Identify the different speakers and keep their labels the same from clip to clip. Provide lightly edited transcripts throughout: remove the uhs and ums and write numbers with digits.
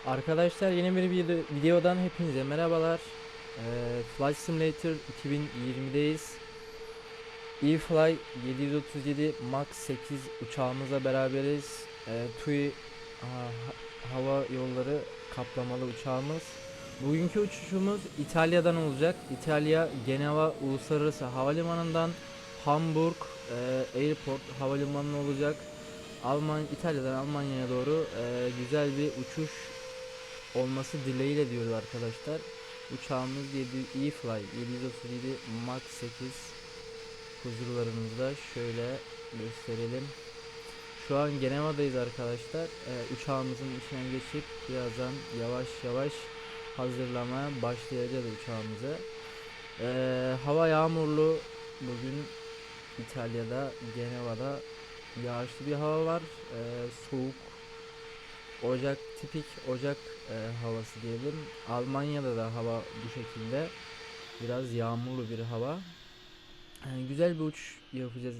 Speaker 1: Arkadaşlar yeni bir videodan hepinize merhabalar. Flight Simulator 2020'deyiz. eFly 737 Max 8 uçağımızla beraberiz. TUI hava yolları kaplamalı uçağımız. Bugünkü uçuşumuz İtalya'dan olacak. İtalya Geneva Uluslararası Havalimanı'ndan Hamburg Airport havalimanı olacak. İtalya'dan Almanya'ya doğru güzel bir uçuş olması dileğiyle diyoruz arkadaşlar. Uçağımız eFly 737 Max 8 huzurlarımızda şöyle gösterelim. Şu an Geneva'dayız arkadaşlar. Uçağımızın içine geçip birazdan yavaş yavaş hazırlamaya başlayacağız uçağımızı. Hava yağmurlu. Bugün İtalya'da, Geneva'da yağışlı bir hava var. Soğuk, tipik Ocak havası diyelim. Almanya'da da hava bu şekilde. Biraz yağmurlu bir hava. Güzel bir uçuş yapacağız.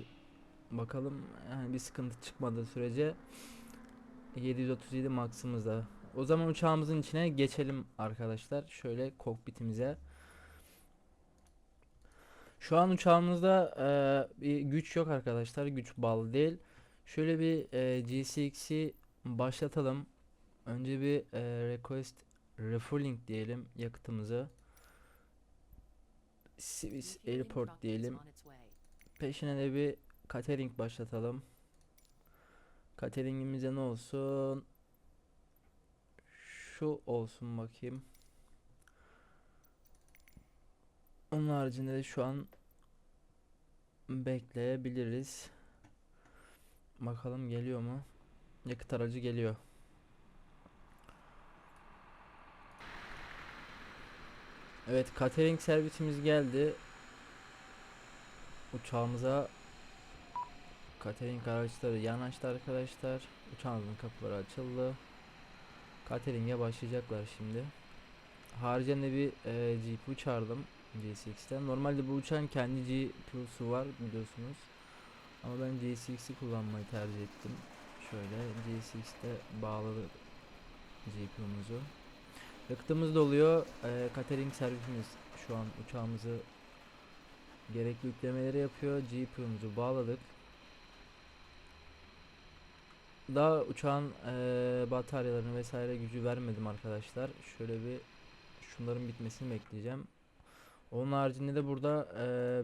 Speaker 1: Bakalım, yani bir sıkıntı çıkmadığı sürece 737 Max'ımızda. O zaman uçağımızın içine geçelim arkadaşlar. Şöyle kokpitimize. Şu an uçağımızda bir güç yok arkadaşlar. Güç bağlı değil. Şöyle bir GCX'i başlatalım. Önce bir request refueling diyelim yakıtımızı. Swiss Airport diyelim. Peşine de bir catering başlatalım. Catering'imize ne olsun? Şu olsun bakayım. Onun haricinde de şu an bekleyebiliriz. Bakalım geliyor mu? Yakıt aracı geliyor. Evet, catering servisimiz geldi. Uçağımıza catering araçları yanaştı arkadaşlar. Uçağımızın kapıları açıldı. Catering'e başlayacaklar şimdi. Haricinde bir GPU çağırdım GSX'ten. Normalde bu uçağın kendi GPU'su var biliyorsunuz. Ama ben GSX'i kullanmayı tercih ettim. Şöyle GSX'te bağladı GPU'muzu. Yakıtımız doluyor. Catering servisimiz şu an uçağımızı gerekli yüklemeleri yapıyor. GPU'muzu bağladık. Daha uçağın bataryalarını vesaire gücü vermedim arkadaşlar. Şöyle bir şunların bitmesini bekleyeceğim. Onun haricinde de burada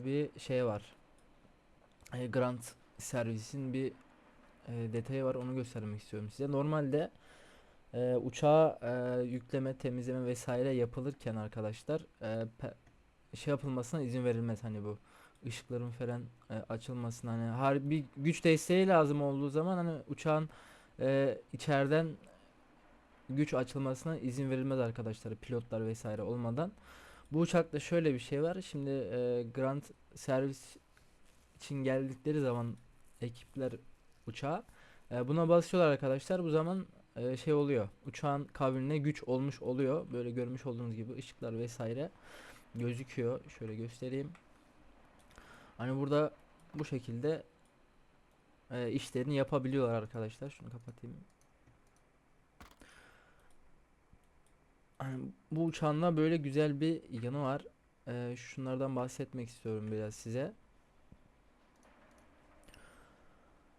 Speaker 1: bir şey var. Grant servisin bir detayı var, onu göstermek istiyorum size. Normalde uçağa yükleme, temizleme vesaire yapılırken arkadaşlar şey yapılmasına izin verilmez, hani bu ışıkların falan açılmasına, hani bir güç desteği lazım olduğu zaman hani uçağın içeriden güç açılmasına izin verilmez arkadaşlar, pilotlar vesaire olmadan. Bu uçakta şöyle bir şey var. Şimdi Grant servis için geldikleri zaman ekipler uçağa buna basıyorlar arkadaşlar. Bu zaman şey oluyor. Uçağın kabinine güç olmuş oluyor. Böyle görmüş olduğunuz gibi ışıklar vesaire gözüküyor. Şöyle göstereyim. Hani burada bu şekilde işlerini yapabiliyorlar arkadaşlar. Şunu kapatayım. Hani bu uçağın da böyle güzel bir yanı var. Şunlardan bahsetmek istiyorum biraz size.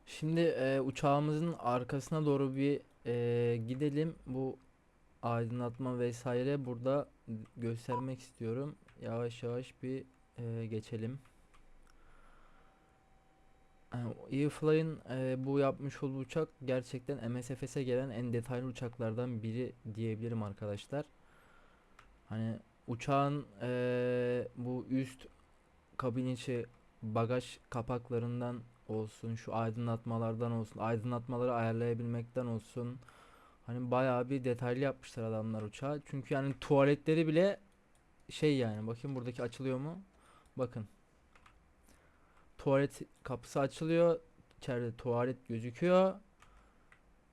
Speaker 1: Şimdi uçağımızın arkasına doğru bir gidelim. Bu aydınlatma vesaire burada göstermek istiyorum. Yavaş yavaş bir geçelim. eFly'ın bu yapmış olduğu uçak gerçekten MSFS'e gelen en detaylı uçaklardan biri diyebilirim arkadaşlar. Hani uçağın bu üst kabin içi bagaj kapaklarından olsun, şu aydınlatmalardan olsun, aydınlatmaları ayarlayabilmekten olsun. Hani bayağı bir detaylı yapmışlar adamlar uçağı. Çünkü yani tuvaletleri bile şey, yani bakın buradaki açılıyor mu? Bakın. Tuvalet kapısı açılıyor. İçeride tuvalet gözüküyor.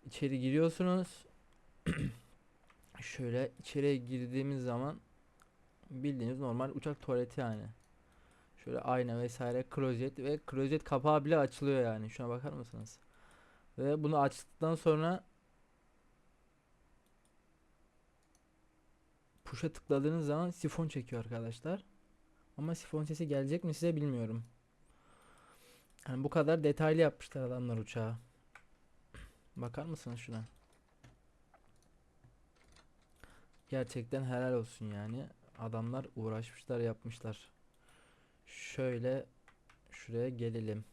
Speaker 1: İçeri giriyorsunuz. Şöyle içeriye girdiğimiz zaman bildiğiniz normal uçak tuvaleti yani. Şöyle ayna vesaire, klozet ve klozet kapağı bile açılıyor yani. Şuna bakar mısınız? Ve bunu açtıktan sonra push'a tıkladığınız zaman sifon çekiyor arkadaşlar. Ama sifon sesi gelecek mi size bilmiyorum. Yani bu kadar detaylı yapmışlar adamlar uçağı. Bakar mısınız şuna? Gerçekten helal olsun yani. Adamlar uğraşmışlar, yapmışlar. Şöyle şuraya gelelim.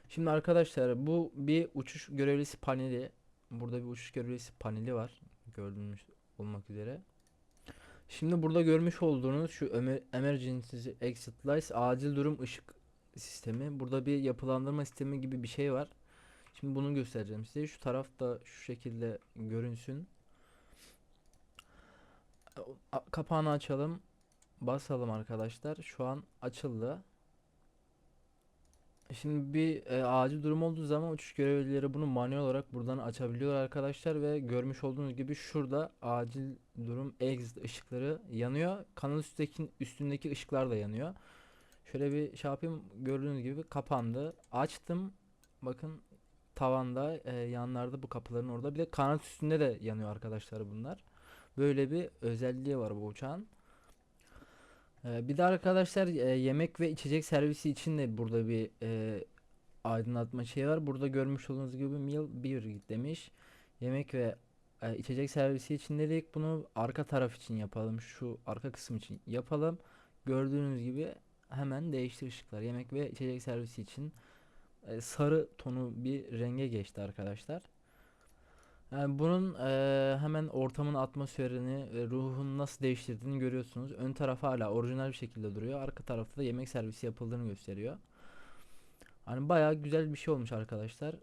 Speaker 1: Şimdi arkadaşlar bu bir uçuş görevlisi paneli. Burada bir uçuş görevlisi paneli var. Gördüğünüz olmak üzere. Şimdi burada görmüş olduğunuz şu Emergency Exit Lights acil durum ışık sistemi. Burada bir yapılandırma sistemi gibi bir şey var. Şimdi bunu göstereceğim size. Şu tarafta şu şekilde görünsün. Kapağını açalım. Basalım arkadaşlar. Şu an açıldı. Şimdi bir acil durum olduğu zaman uçuş görevlileri bunu manuel olarak buradan açabiliyor arkadaşlar ve görmüş olduğunuz gibi şurada acil durum exit ışıkları yanıyor. Kanal üstündeki ışıklar da yanıyor. Şöyle bir şey yapayım. Gördüğünüz gibi kapandı. Açtım. Bakın tavanda yanlarda bu kapıların orada. Bir de kanat üstünde de yanıyor arkadaşlar bunlar. Böyle bir özelliği var bu uçağın. Bir de arkadaşlar yemek ve içecek servisi için de burada bir aydınlatma şey var. Burada görmüş olduğunuz gibi meal bir demiş. Yemek ve içecek servisi için dedik. Bunu arka taraf için yapalım. Şu arka kısım için yapalım. Gördüğünüz gibi hemen değişti ışıklar. Yemek ve içecek servisi için sarı tonu bir renge geçti arkadaşlar. Yani bunun hemen ortamın atmosferini ve ruhunu nasıl değiştirdiğini görüyorsunuz. Ön taraf hala orijinal bir şekilde duruyor. Arka tarafta da yemek servisi yapıldığını gösteriyor. Hani bayağı güzel bir şey olmuş arkadaşlar.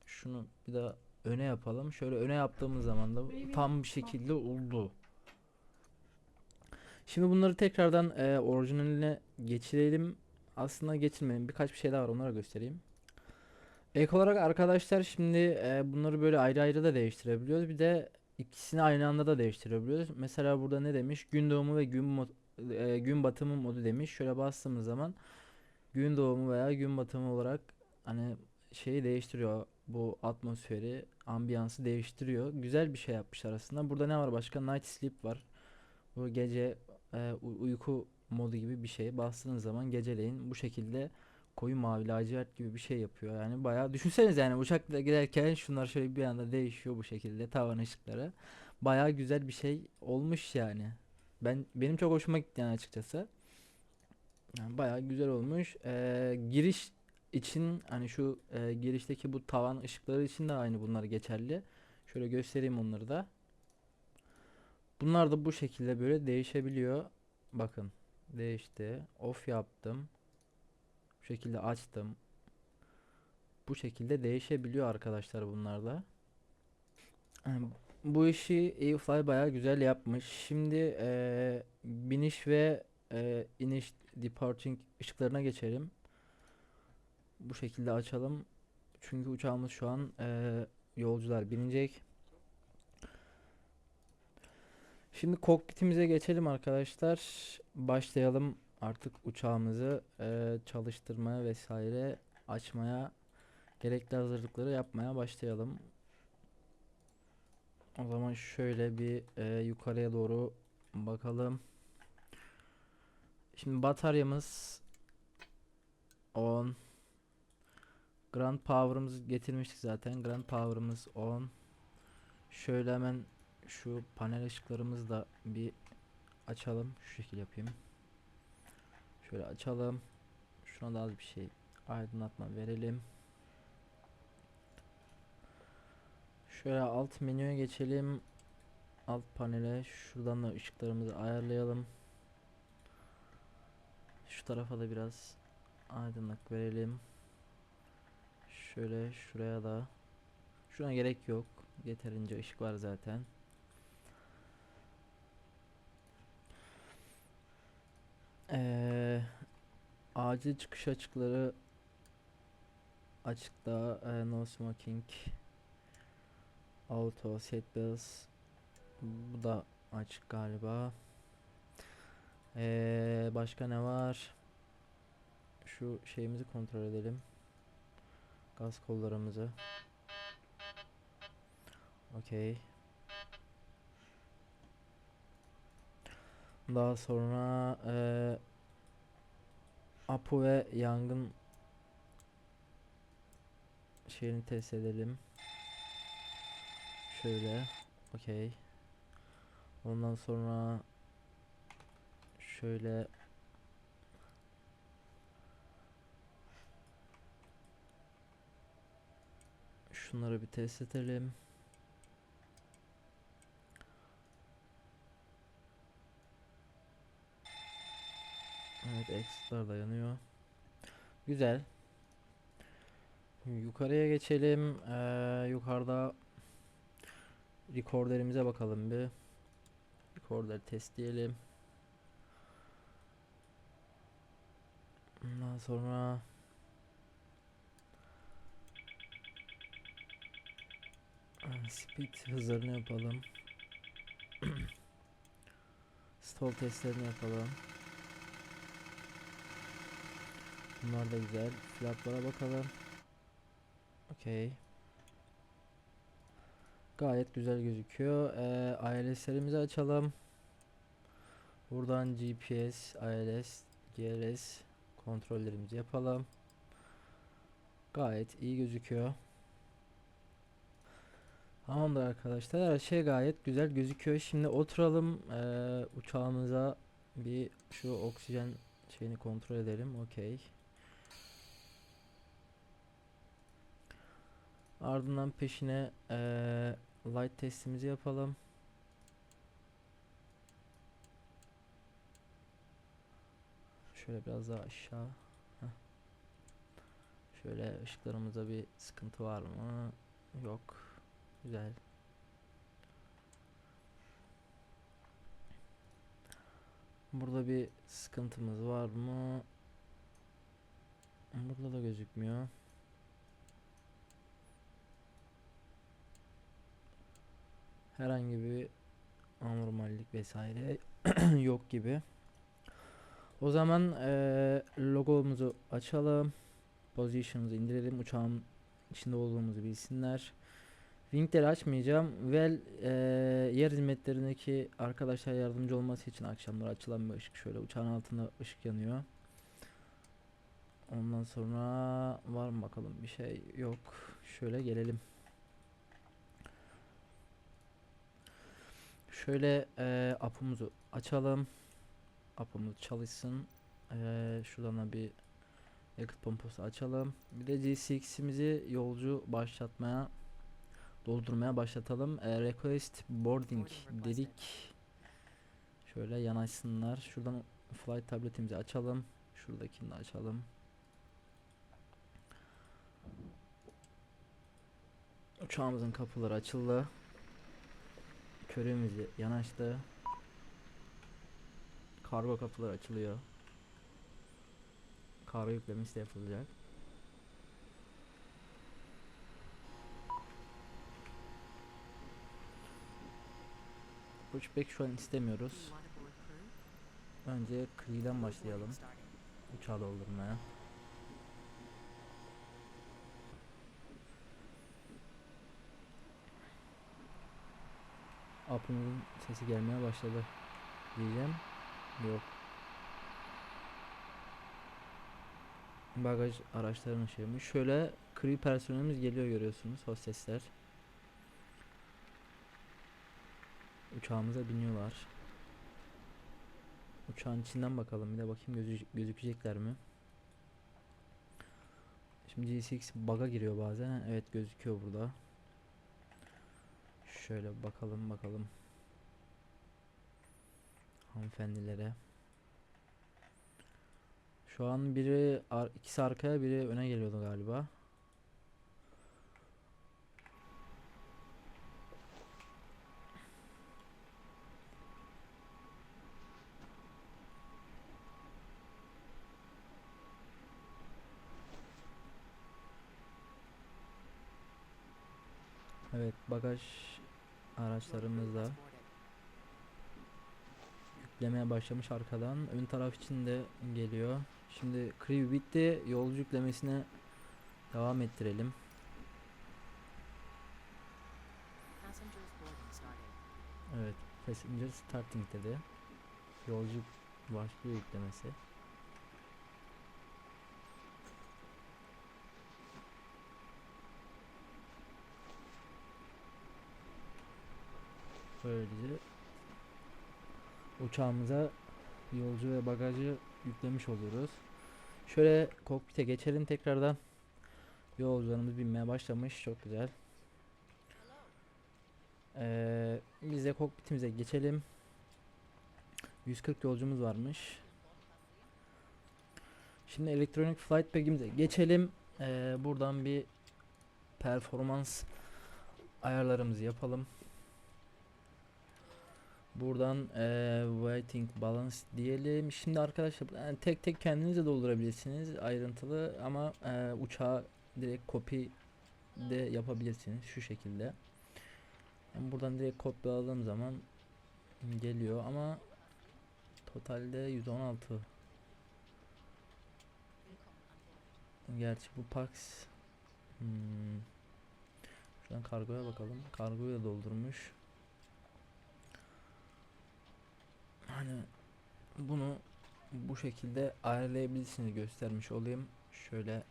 Speaker 1: Şunu bir daha öne yapalım. Şöyle öne yaptığımız zaman da tam bir şekilde oldu. Şimdi bunları tekrardan orijinaline geçirelim. Aslında geçirmeyelim. Birkaç bir şey daha var, onları göstereyim. Ek olarak arkadaşlar şimdi bunları böyle ayrı ayrı da değiştirebiliyoruz. Bir de ikisini aynı anda da değiştirebiliyoruz. Mesela burada ne demiş? Gün doğumu ve gün batımı modu demiş. Şöyle bastığımız zaman gün doğumu veya gün batımı olarak hani şeyi değiştiriyor. Bu atmosferi, ambiyansı değiştiriyor. Güzel bir şey yapmışlar aslında. Burada ne var başka? Night sleep var. Bu gece uyku modu gibi bir şey. Bastığınız zaman geceleyin bu şekilde koyu mavi lacivert gibi bir şey yapıyor. Yani bayağı düşünseniz yani uçakla giderken şunlar şöyle bir anda değişiyor bu şekilde tavan ışıkları. Bayağı güzel bir şey olmuş yani. Benim çok hoşuma gitti yani açıkçası. Yani bayağı güzel olmuş. Giriş için hani şu girişteki bu tavan ışıkları için de aynı bunlar geçerli. Şöyle göstereyim onları da. Bunlar da bu şekilde böyle değişebiliyor. Bakın değişti. Off yaptım. Bu şekilde açtım. Bu şekilde değişebiliyor arkadaşlar bunlar da. Yani bu işi Airfly bayağı güzel yapmış. Şimdi biniş ve iniş departing ışıklarına geçelim. Bu şekilde açalım. Çünkü uçağımız şu an yolcular binecek. Şimdi kokpitimize geçelim arkadaşlar. Başlayalım artık uçağımızı çalıştırmaya vesaire açmaya gerekli hazırlıkları yapmaya başlayalım. O zaman şöyle bir yukarıya doğru bakalım. Şimdi bataryamız 10. Grand Power'ımızı getirmiştik zaten. Grand Power'ımız 10. Şöyle hemen şu panel ışıklarımızı da bir açalım. Şu şekilde yapayım. Şöyle açalım. Şuna da az bir şey aydınlatma verelim. Şöyle alt menüye geçelim. Alt panele şuradan da ışıklarımızı ayarlayalım. Şu tarafa da biraz aydınlık verelim. Şöyle şuraya da. Şuna gerek yok. Yeterince ışık var zaten. Ee, acil çıkış açıkları açıkta. No smoking. Auto seatbelts. Bu da açık galiba. Başka ne var? Şu şeyimizi kontrol edelim. Gaz kollarımızı. Okey. Daha sonra Apo ve yangın şeyini test edelim. Şöyle. Okey. Ondan sonra şöyle şunları bir test edelim. Evet, exit'ler da yanıyor. Güzel. Yukarıya geçelim. Yukarıda recorder'imize bakalım bir. Recorder testleyelim. Ondan sonra speed hızlarını yapalım. Stall testlerini yapalım. Bunlar da güzel. Flaplara bakalım. Okey. Gayet güzel gözüküyor. ILS'lerimizi açalım. Buradan GPS, ILS, GLS kontrollerimizi yapalım. Gayet iyi gözüküyor. Tamamdır arkadaşlar. Her şey gayet güzel gözüküyor. Şimdi oturalım. Uçağımıza bir şu oksijen şeyini kontrol edelim. Okey. Ardından peşine light testimizi yapalım. Şöyle biraz daha aşağı. Heh. Şöyle ışıklarımızda bir sıkıntı var mı? Yok. Güzel. Burada bir sıkıntımız var mı? Burada da gözükmüyor. Herhangi bir anormallik vesaire yok gibi. O zaman logomuzu açalım. Position'ımızı indirelim. Uçağın içinde olduğumuzu bilsinler. Wing'leri açmayacağım. Yer hizmetlerindeki arkadaşlar yardımcı olması için akşamları açılan bir ışık. Şöyle uçağın altında ışık yanıyor. Ondan sonra var mı bakalım, bir şey yok. Şöyle gelelim. Şöyle app'umuzu açalım. App'ımız çalışsın. Şuradan da bir yakıt pompası açalım. Bir de G6'imizi yolcu başlatmaya, doldurmaya başlatalım. Request boarding dedik. Şöyle yanaşsınlar. Şuradan flight tabletimizi açalım. Şuradakini de açalım. Uçağımızın kapıları açıldı. Köremizi yanaştı. Kargo kapıları açılıyor. Kargo yüklemesi de yapılacak. Pushback şu an istemiyoruz. Önce Cree'den başlayalım. Uçağı doldurmaya. App'ımızın sesi gelmeye başladı diyeceğim. Yok. Bagaj araçlarının şeymiş. Şöyle crew personelimiz geliyor, görüyorsunuz, hostesler. Uçağımıza biniyorlar. Uçağın içinden bakalım, bir de bakayım gözükecekler mi? Şimdi G6 bug'a giriyor bazen. Evet, gözüküyor burada. Şöyle bakalım hanımefendilere. Şu an ikisi arkaya, biri öne geliyordu galiba. Evet, bagaj araçlarımız da yüklemeye başlamış arkadan. Ön taraf için de geliyor. Şimdi crew bitti. Yolcu yüklemesine devam ettirelim. Evet, passenger starting dedi. Yolcu başlıyor yüklemesi. Böylece uçağımıza yolcu ve bagajı yüklemiş oluyoruz. Şöyle kokpite geçelim tekrardan. Yolcularımız binmeye başlamış. Çok güzel. Biz de kokpitimize geçelim. 140 yolcumuz varmış. Şimdi Electronic Flight Bag'imize geçelim. Buradan bir performans ayarlarımızı yapalım. Buradan waiting balance diyelim. Şimdi arkadaşlar yani tek tek kendiniz de doldurabilirsiniz ayrıntılı ama uçağa direkt copy de yapabilirsiniz şu şekilde. Yani buradan direkt kopyaladığım zaman geliyor ama totalde 116. Gerçi bu Pax şuradan kargoya bakalım. Kargoyu da doldurmuş. Hani bunu bu şekilde ayarlayabilirsiniz, göstermiş olayım. Şöyle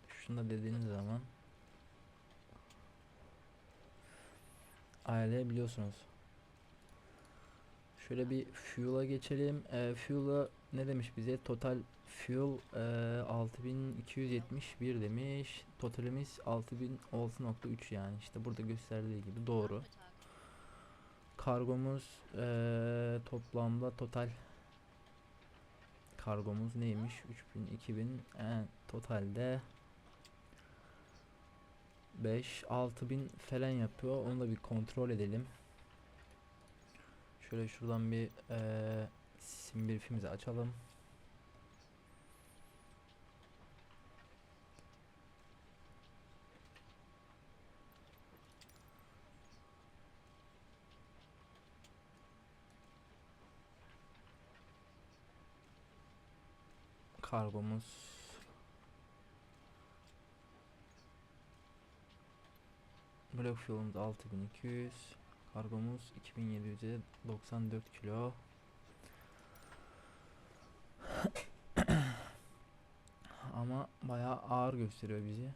Speaker 1: şunda dediğiniz zaman ayarlayabiliyorsunuz. Şöyle bir fuel'a geçelim. Fuel'a ne demiş bize? Total fuel 6271 demiş. Totalimiz 6006.3 yani işte burada gösterdiği gibi doğru. Kargomuz toplamda total kargomuz neymiş? 3000 2000 totalde 5-6000 falan yapıyor. Onu da bir kontrol edelim. Şöyle şuradan bir sim briefimizi açalım. Kargomuz Black Fuel'umuz 6200, kargomuz 2794 kilo. Ama bayağı ağır gösteriyor bizi.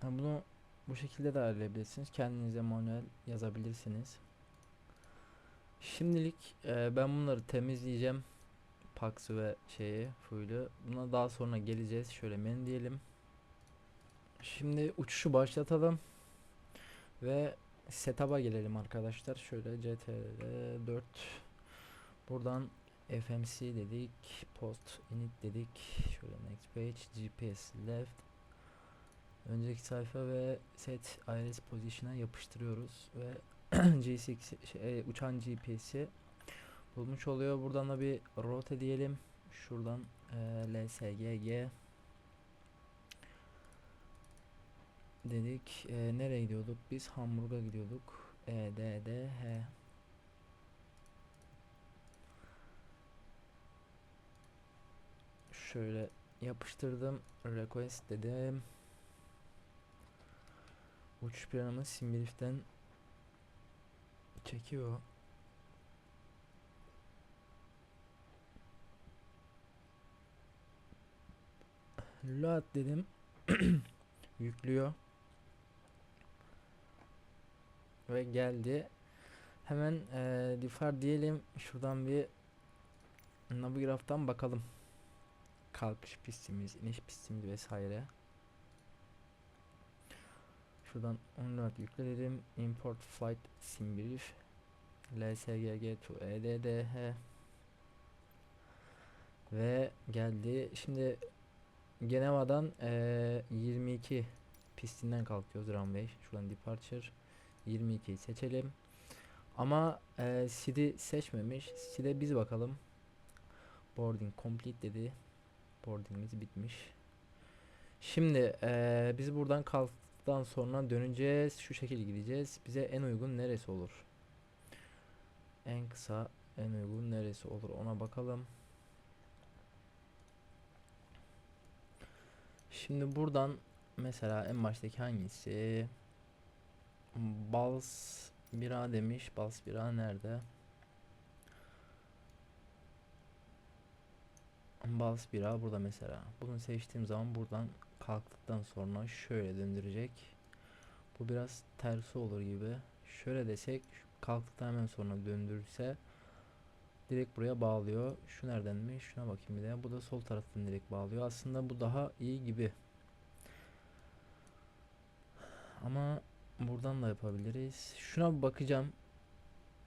Speaker 1: Yani bunu bu şekilde de ayarlayabilirsiniz. Kendinize manuel yazabilirsiniz. Şimdilik ben bunları temizleyeceğim. Pax'ı ve fuel'ü. Buna daha sonra geleceğiz. Şöyle men diyelim. Şimdi uçuşu başlatalım. Ve setup'a gelelim arkadaşlar. Şöyle CTRL 4. Buradan FMC dedik. Post init dedik. Şöyle next page. GPS left. Önceki sayfa ve set iris position'a yapıştırıyoruz ve G6 uçan GPS'i bulmuş oluyor. Buradan da bir route diyelim. Şuradan LSGG dedik. Nereye gidiyorduk? Biz Hamburg'a gidiyorduk. EDDH. Şöyle yapıştırdım. Request dedim. Uçuş planımı Simbrief'ten çekiyor. Load dedim. Yüklüyor. Ve geldi. Hemen defer diyelim. Şuradan bir Navigraph'tan bakalım. Kalkış pistimiz, iniş pistimiz vesaire. Şuradan onları yükledim. Import flight simbrief LSGG to EDDH ve geldi. Şimdi Geneva'dan 22 pistinden kalkıyoruz runway. Şuradan departure 22'yi seçelim. Ama SID'i seçmemiş. SID'e biz bakalım. Boarding complete dedi. Boardingimiz bitmiş. Şimdi biz buradan kalktıktan sonra döneceğiz. Şu şekilde gideceğiz. Bize en uygun neresi olur? En kısa en uygun neresi olur ona bakalım. Şimdi buradan mesela en baştaki hangisi? Bals bira demiş. Bals bira nerede? Bas 1A burada mesela. Bunu seçtiğim zaman buradan kalktıktan sonra şöyle döndürecek. Bu biraz tersi olur gibi. Şöyle desek kalktıktan hemen sonra döndürürse direkt buraya bağlıyor. Şu neredenmiş? Şuna bakayım bir de. Bu da sol taraftan direkt bağlıyor. Aslında bu daha iyi gibi. Ama buradan da yapabiliriz. Şuna bir bakacağım.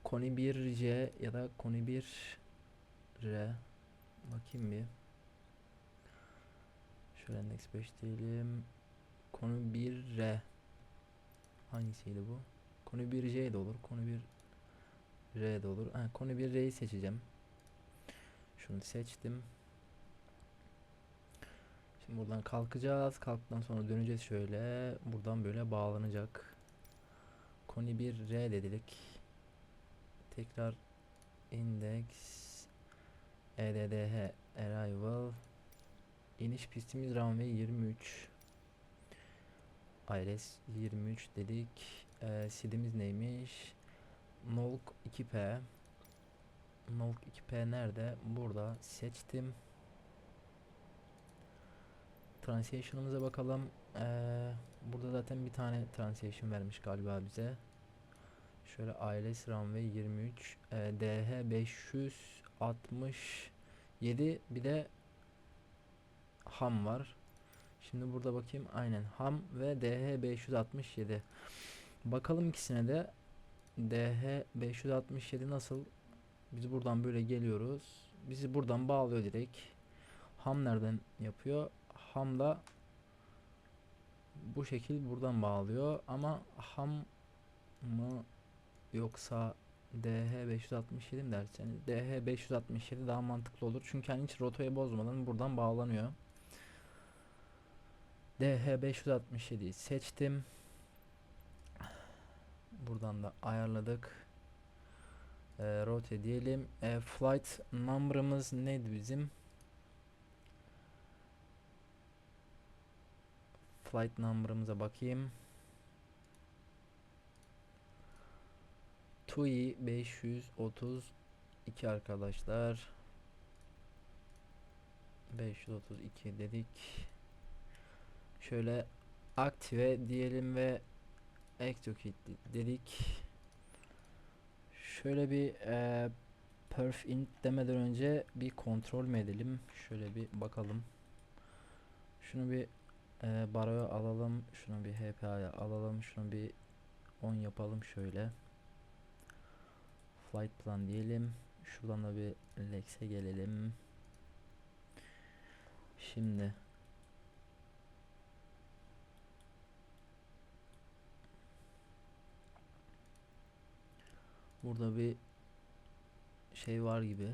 Speaker 1: Koni 1C ya da Koni 1R. Bakayım bir. Şöyle Next 5 diyelim. Koni 1R. Hangisiydi bu? Koni 1C de olur. Koni 1R de olur. Ha, Koni 1R'yi seçeceğim. Şunu seçtim. Şimdi buradan kalkacağız. Kalktıktan sonra döneceğiz şöyle. Buradan böyle bağlanacak. Koni 1R dedik. Tekrar index EDDH arrival iniş pistimiz runway 23 ILS 23 dedik. Seed'imiz neymiş? Nolk 2P. Nolk 2P nerede? Burada seçtim. Translation'ımıza bakalım. Burada zaten bir tane translation vermiş galiba bize. Şöyle ILS runway 23 DH 567 bir de ham var. Şimdi burada bakayım, aynen ham ve DH 567. Bakalım ikisine de. DH 567 nasıl? Biz buradan böyle geliyoruz. Bizi buradan bağlıyor direkt. Ham nereden yapıyor? Ham da bu şekil buradan bağlıyor ama ham mı yoksa DH 567 mi derseniz DH 567 daha mantıklı olur. Çünkü hani hiç rotayı bozmadan buradan bağlanıyor. DH 567'yi seçtim. Buradan da ayarladık. Route diyelim. Flight number'ımız neydi bizim? Flight number'ımıza bakayım. TUI 532 arkadaşlar. 532 dedik. Şöyle aktive diyelim ve execute dedik. Şöyle bir perf int demeden önce bir kontrol mü edelim? Şöyle bir bakalım. Şunu bir baroya alalım. Şunu bir HPA'ya alalım. Şunu bir 10 yapalım şöyle. Flight plan diyelim. Şuradan da bir Lex'e gelelim. Şimdi burada bir şey var gibi.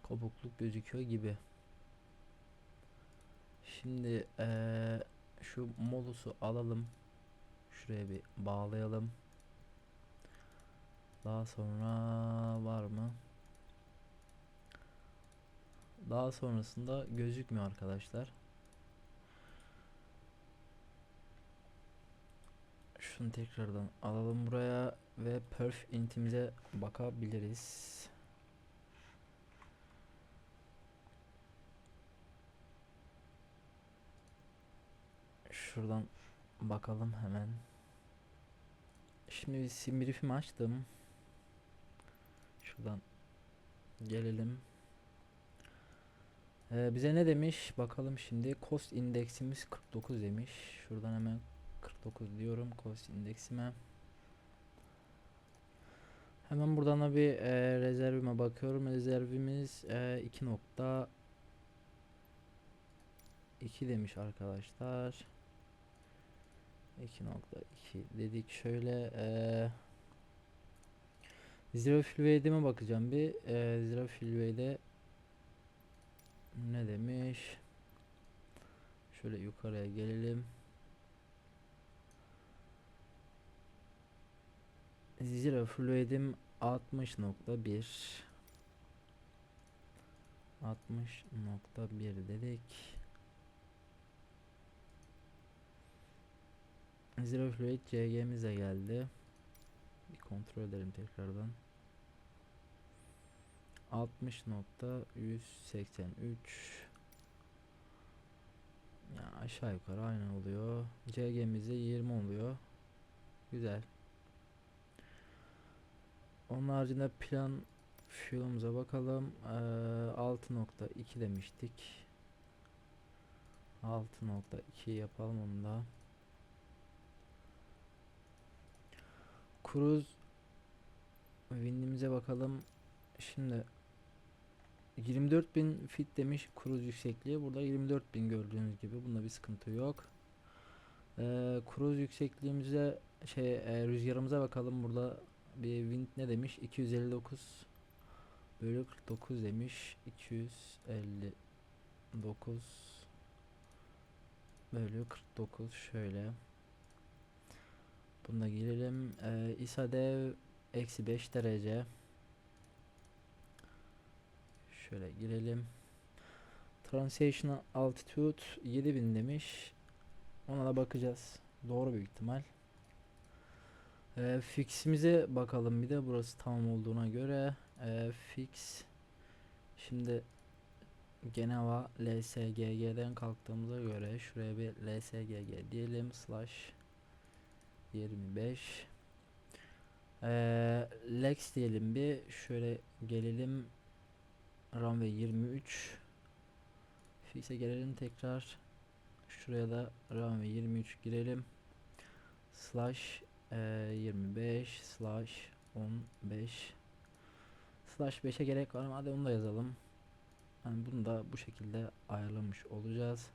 Speaker 1: Kopukluk gözüküyor gibi. Şimdi şu modusu alalım. Şuraya bir bağlayalım. Daha sonra var mı? Daha sonrasında gözükmüyor arkadaşlar. Şunu tekrardan alalım buraya ve perf intimize bakabiliriz. Şuradan bakalım hemen. Şimdi sim brief'imi açtım. Şuradan gelelim. Bize ne demiş? Bakalım şimdi. Cost indeksimiz 49 demiş. Şuradan hemen 49 diyorum cost indeksime. Hemen buradan da bir rezervime bakıyorum. Rezervimiz 2.2 demiş arkadaşlar. 2.2 dedik. Şöyle Zero Fuel Wave'ime bakacağım bir. Zero Fuel Wave'de ne demiş? Şöyle yukarıya gelelim. Zero Fuel Wave'im 60.1 60.1 dedik. Zero Fuel Weight CG'mize geldi. Bir kontrol edelim tekrardan. 60.183. Yani aşağı yukarı aynı oluyor. CG'mizde 20 oluyor. Güzel. Onun haricinde plan fuel'umuza bakalım. 6.2 demiştik. 6.2 yapalım onu da. Cruise wind'imize bakalım. Şimdi 24.000 feet demiş cruise yüksekliği. Burada 24.000 gördüğünüz gibi. Bunda bir sıkıntı yok. Cruise yüksekliğimize rüzgarımıza bakalım. Burada bir wind ne demiş? 259 bölü 49 demiş. 259 bölü 49 şöyle. Bunda girelim. İSADEV eksi 5 derece. Şöyle girelim. Transitional altitude 7000 demiş. Ona da bakacağız. Doğru büyük ihtimal. Fix'imize bakalım bir de burası tamam olduğuna göre. Fix. Şimdi Geneva LSGG'den kalktığımıza göre şuraya bir LSGG diyelim slash 25. Lex diyelim bir. Şöyle gelelim. Runway 23. Fix'e gelelim tekrar. Şuraya da runway 23 girelim. Slash 25 slash 15 slash 5'e gerek var ama hadi onu da yazalım. Yani bunu da bu şekilde ayarlamış olacağız.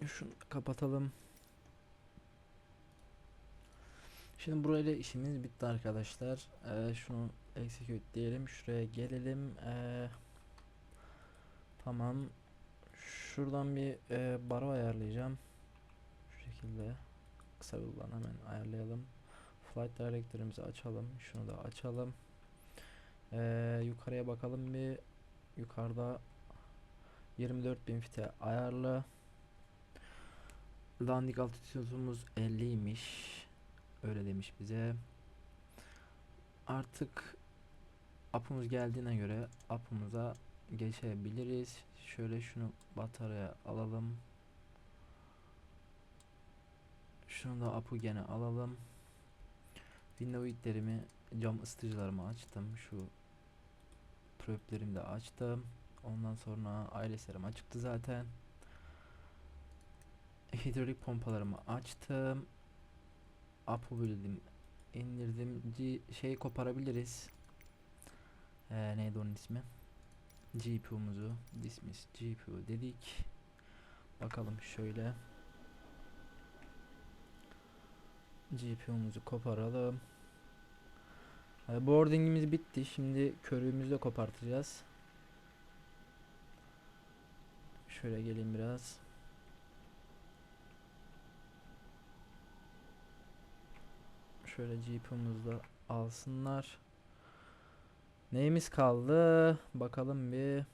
Speaker 1: Şunu kapatalım. Şimdi burayla işimiz bitti arkadaşlar. Şunu execute diyelim. Şuraya gelelim. Tamam. Şuradan bir baro ayarlayacağım. Şu şekilde. Kısa yoldan hemen ayarlayalım. Flight Director'ımızı açalım. Şunu da açalım. Yukarıya bakalım bir. Yukarıda 24.000 fite ayarlı. Landing altitude'umuz 50'ymiş. Öyle demiş bize. Artık up'umuz geldiğine göre up'umuza geçebiliriz. Şöyle şunu bataryaya alalım. Şunu da up'u gene alalım. Window width'lerimi, cam ısıtıcılarımı açtım. Şu prop'lerimi de açtım. Ondan sonra ILS'lerim açıktı zaten. Hidrolik pompalarımı açtım. Up'u bildim. İndirdim. Şey koparabiliriz. Neydi onun ismi? GPU'muzu dismiss GPU dedik. Bakalım şöyle. GPU'muzu koparalım. Boarding'imiz bitti. Şimdi körüğümüzü de kopartacağız. Şöyle geleyim biraz. Şöyle GPU'muzu da alsınlar. Neyimiz kaldı? Bakalım bir.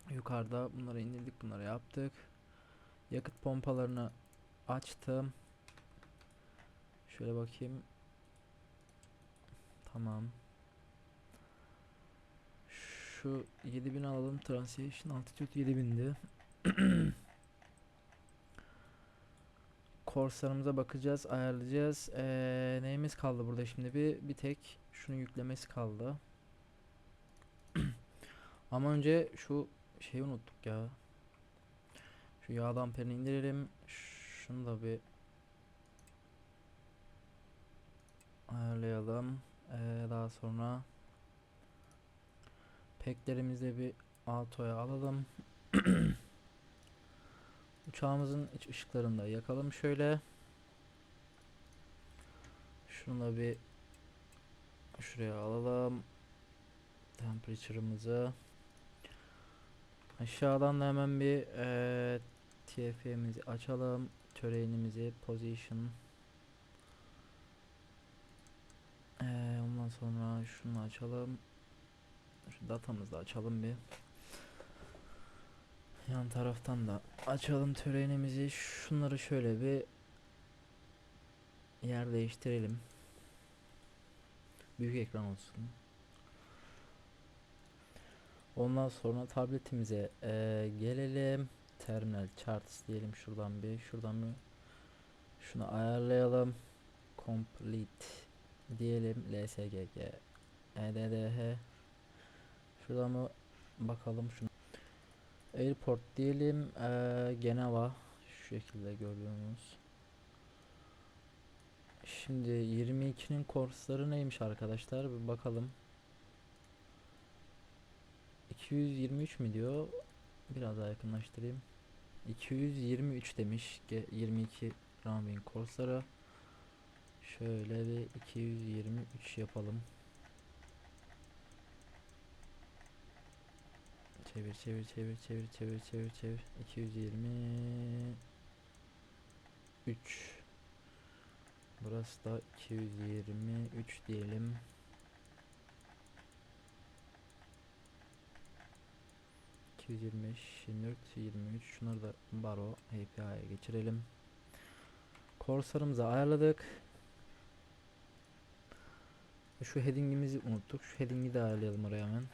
Speaker 1: Yukarıda bunları indirdik, bunları yaptık. Yakıt pompalarını açtım. Şöyle bakayım. Tamam. Şu 7000 alalım. Transition altitude 7000'di. Course'larımıza bakacağız, ayarlayacağız. Neyimiz kaldı burada şimdi? Bir tek şunu yüklemesi kaldı. Ama önce şu şeyi unuttuk ya. Şu yağ damperini indirelim. Şunu da bir ayarlayalım. Daha sonra peklerimizi bir auto'ya alalım. Uçağımızın iç ışıklarını da yakalım şöyle. Şunu da bir şuraya alalım. Temperature'ımızı. Aşağıdan da hemen bir TF'mizi açalım. Terrain'imizi position. Ondan sonra şunu açalım. Şu datamızı da açalım bir. Yan taraftan da açalım terrain'imizi. Şunları şöyle bir yer değiştirelim. Büyük ekran olsun. Ondan sonra tabletimize gelelim. Terminal charts diyelim şuradan bir şunu ayarlayalım. Complete diyelim. LSGG EDDH şuradan mı bakalım şunu. Airport diyelim. Geneva şu şekilde gördüğünüz. Şimdi 22'nin kursları neymiş arkadaşlar? Bir bakalım. 223 mi diyor? Biraz daha yakınlaştırayım. 223 demiş. 22 Ramin kursları. Şöyle bir 223 yapalım. Çevir çevir çevir çevir çevir çevir çevir. 223. Burası da 223 diyelim. 225, 24, 23. Şunları da Baro API'ye geçirelim. Corsar'ımızı ayarladık. Şu heading'imizi unuttuk. Şu heading'i de ayarlayalım oraya hemen.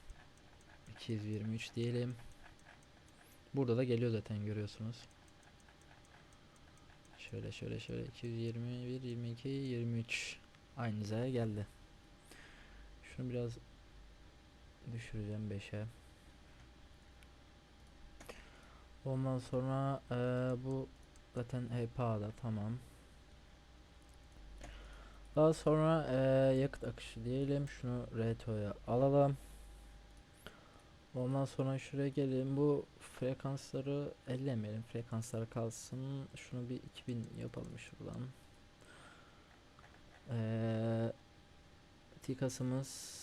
Speaker 1: 223 diyelim. Burada da geliyor zaten görüyorsunuz. Şöyle 221, 22, 23. Aynı hizaya geldi. Şunu biraz düşüreceğim 5'e. Ondan sonra bu zaten HPA'da tamam. Daha sonra yakıt akışı diyelim. Şunu RTO'ya alalım. Ondan sonra şuraya gelelim. Bu frekansları ellemeyelim. Frekanslar kalsın. Şunu bir 2000 yapalım şuradan. TİKAS'ımız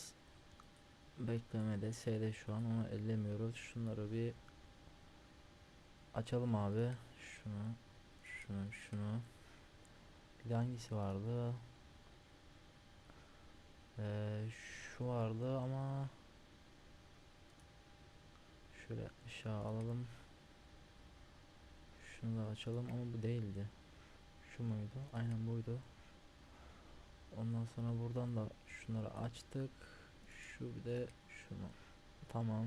Speaker 1: beklemede. S'de şu an onu ellemiyoruz. Şunları bir açalım abi. Şunu. Bir de hangisi vardı? Şu vardı ama şöyle aşağı alalım. Şunu da açalım ama bu değildi. Şu muydu? Aynen buydu. Ondan sonra buradan da şunları açtık. Şu bir de şunu. Tamam.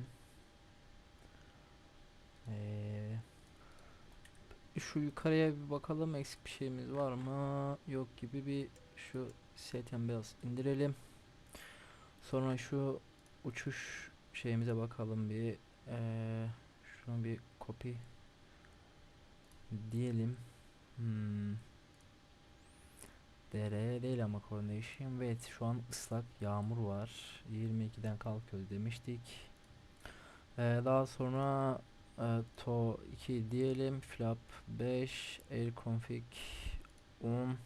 Speaker 1: Şu yukarıya bir bakalım, eksik bir şeyimiz var mı? Yok gibi. Bir şu Seten Beyaz indirelim. Sonra şu uçuş şeyimize bakalım bir. Şunu bir copy diyelim. DR değil ama coordination. Evet, şu an ıslak yağmur var. 22'den kalkıyoruz demiştik. Daha sonra to 2 diyelim. Flap 5 air config 10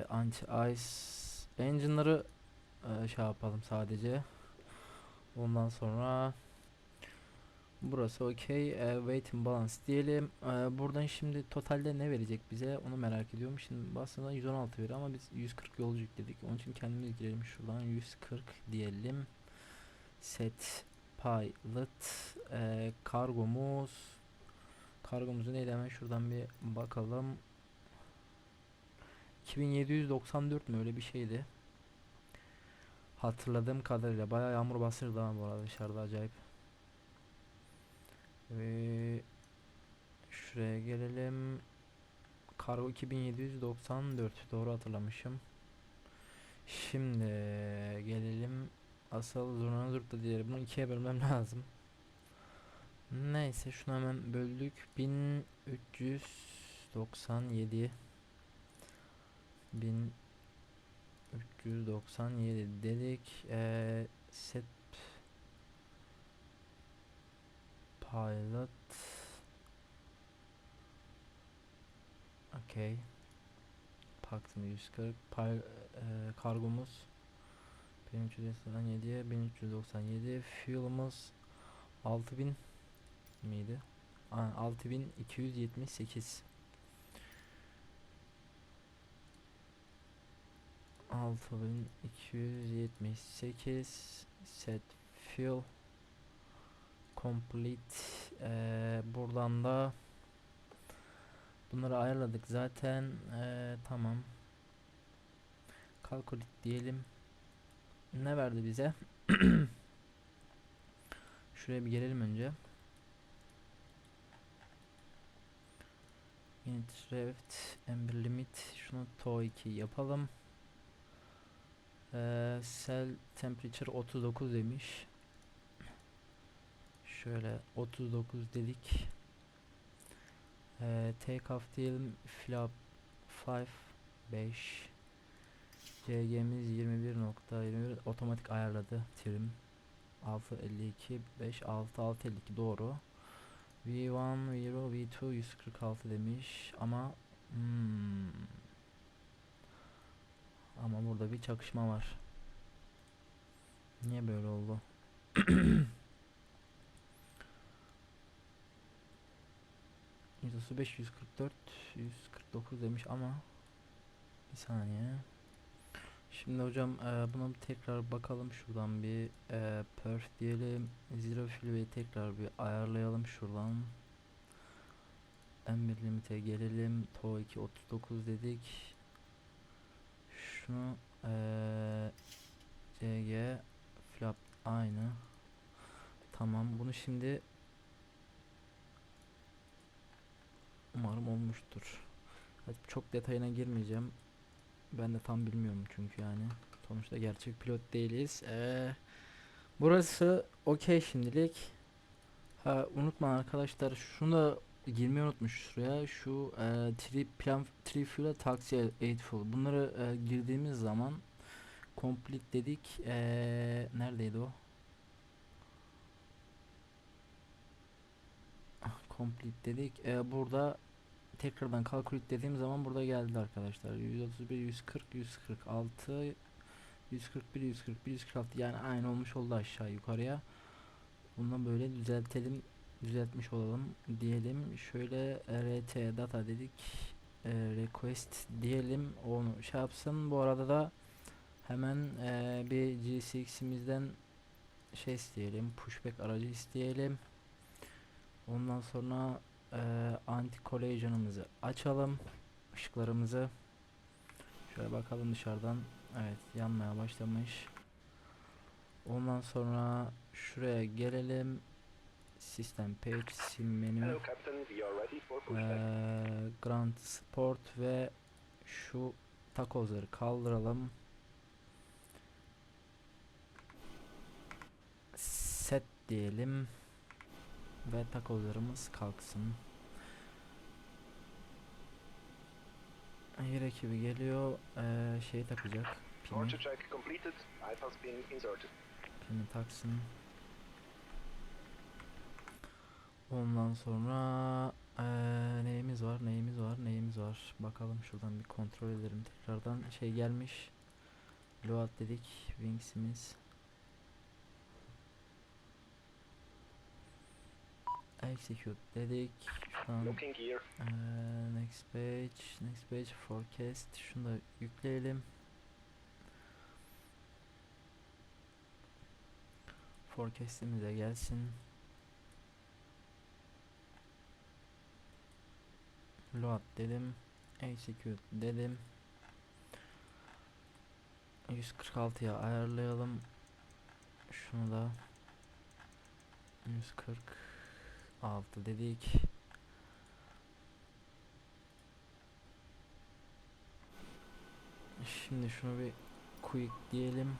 Speaker 1: anti ice engine'ları şey yapalım sadece. Ondan sonra burası okey. Weight and balance diyelim. Buradan şimdi totalde ne verecek bize onu merak ediyorum. Şimdi aslında 116 veriyor ama biz 140 yolcu yükledik. Onun için kendimiz girelim şuradan 140 diyelim. Set pilot kargomuzu neydi, hemen şuradan bir bakalım. 2794 mü, öyle bir şeydi. Hatırladığım kadarıyla bayağı yağmur bastırdı ama bu arada dışarıda acayip. Ve şuraya gelelim. Kargo 2794, doğru hatırlamışım. Şimdi gelelim asıl zurnanın zurtta diğeri. Bunu ikiye bölmem lazım. Neyse şunu hemen böldük. 1397 1397 dedik. Set pilot okey. Pax'ın 140 kargomuz 1397'ye 1397, fuel'ımız 6000 miydi? 6278 6278 set fuel complete. Buradan da bunları ayarladık zaten. Tamam. Calculate diyelim. Ne verdi bize? Şuraya bir gelelim önce. Init revt ember limit, şunu to 2 yapalım. Cell temperature 39 demiş. Şöyle 39 dedik. Take off diyelim, flap 5 CG'miz 21.21 otomatik ayarladı. Trim 652 5 6 doğru. V1 V0 V2 146 demiş ama ama burada bir çakışma var. Niye böyle oldu? %5 144 149 demiş ama bir saniye. Şimdi hocam buna bir tekrar bakalım, şuradan bir perf diyelim, zero fill tekrar bir ayarlayalım şuradan. Ember limit'e gelelim, to 2 39 dedik. Şunu CG flap aynı. Tamam, bunu şimdi umarım olmuştur. Hadi çok detayına girmeyeceğim. Ben de tam bilmiyorum çünkü yani. Sonuçta gerçek pilot değiliz. Burası okey şimdilik. Ha, unutma arkadaşlar, şunu da girmeyi unutmuş şuraya. Şu tree fuel taxi 8 fuel. Bunları girdiğimiz zaman complete dedik. Neredeydi o? Complete dedik. Burada tekrardan calculate dediğim zaman burada geldi arkadaşlar. 131 140 146 141 141 146, yani aynı olmuş oldu aşağı yukarıya. Bundan böyle düzeltelim, düzeltmiş olalım diyelim. Şöyle rt data dedik, request diyelim, onu şey yapsın. Bu arada da hemen bir GCX'imizden şey isteyelim, pushback aracı isteyelim. Ondan sonra anti collision'ımızı açalım, ışıklarımızı şöyle bakalım dışarıdan. Evet, yanmaya başlamış. Ondan sonra şuraya gelelim. System page, sim menü, Grand Sport ve şu takozları kaldıralım. Set diyelim ve takozlarımız kalksın. Yer ekibi geliyor. Şey takacak. Pini taksın. Ondan sonra neyimiz var bakalım, şuradan bir kontrol edelim tekrardan. Şey gelmiş, load dedik, wings'imiz execute dedik. Şuradan next page forecast, şunu da yükleyelim. Forecast'imize gelsin. Load dedim, execute dedim. 146'ya ayarlayalım. Şunu da 146 dedik. Şimdi şunu bir quick diyelim.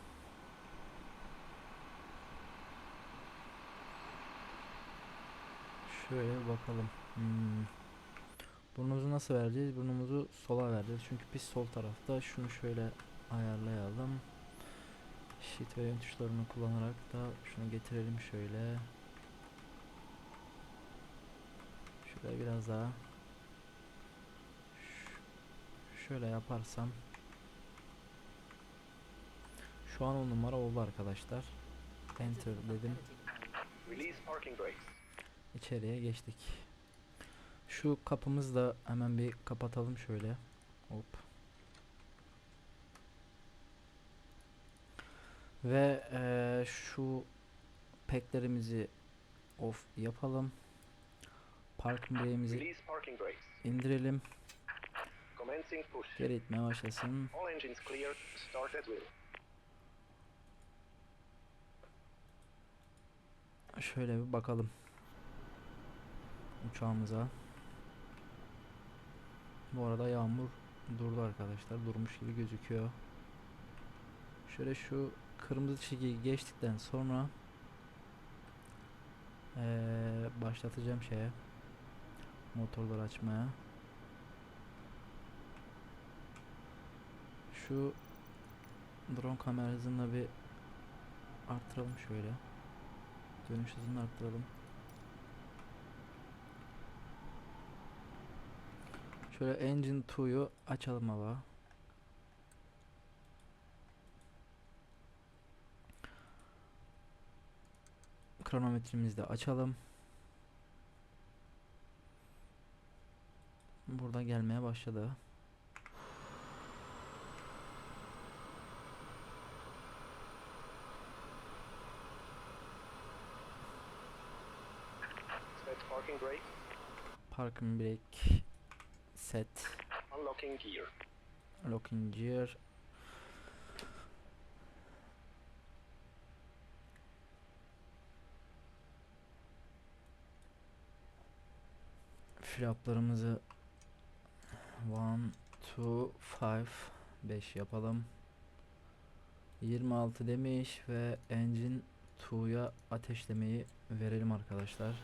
Speaker 1: Şöyle bir bakalım. Burnumuzu nasıl vereceğiz? Burnumuzu sola vereceğiz. Çünkü biz sol tarafta. Şunu şöyle ayarlayalım. Shift ve yön tuşlarını kullanarak da şunu getirelim şöyle. Şöyle biraz daha. Şöyle yaparsam. Şu an 10 numara oldu arkadaşlar. Enter dedim. İçeriye geçtik. Şu kapımızı da hemen bir kapatalım şöyle. Hop. Ve şu peklerimizi off yapalım. Parking brake'imizi indirelim.
Speaker 2: Commencing push.
Speaker 1: Geri itmeye başlasın.
Speaker 2: All engines clear. Start at will.
Speaker 1: Şöyle bir bakalım uçağımıza. Bu arada yağmur durdu arkadaşlar. Durmuş gibi gözüküyor. Şöyle şu kırmızı çizgiyi geçtikten sonra başlatacağım şeye, motorları açmaya. Şu drone kamera hızını bir arttıralım şöyle. Dönüş hızını arttıralım. Şöyle Engine 2'yu açalım hava. Kronometremizi de açalım. Burada gelmeye başladı.
Speaker 2: Set parking brake.
Speaker 1: Parking brake set.
Speaker 2: Unlocking gear.
Speaker 1: Locking gear. Flaplarımızı 1, 2, 5 yapalım. 26 demiş ve engine 2'ya ateşlemeyi verelim arkadaşlar.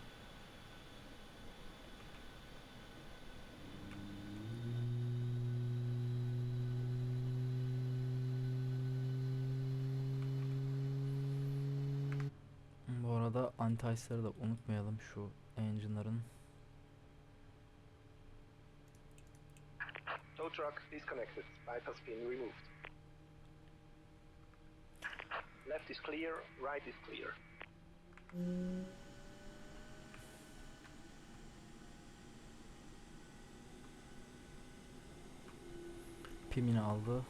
Speaker 1: Bu arada anti-ice'ları da unutmayalım şu engine'ların.
Speaker 2: Tow truck disconnected. Bypass pin removed. Left is clear. Right is clear.
Speaker 1: Pimini aldı.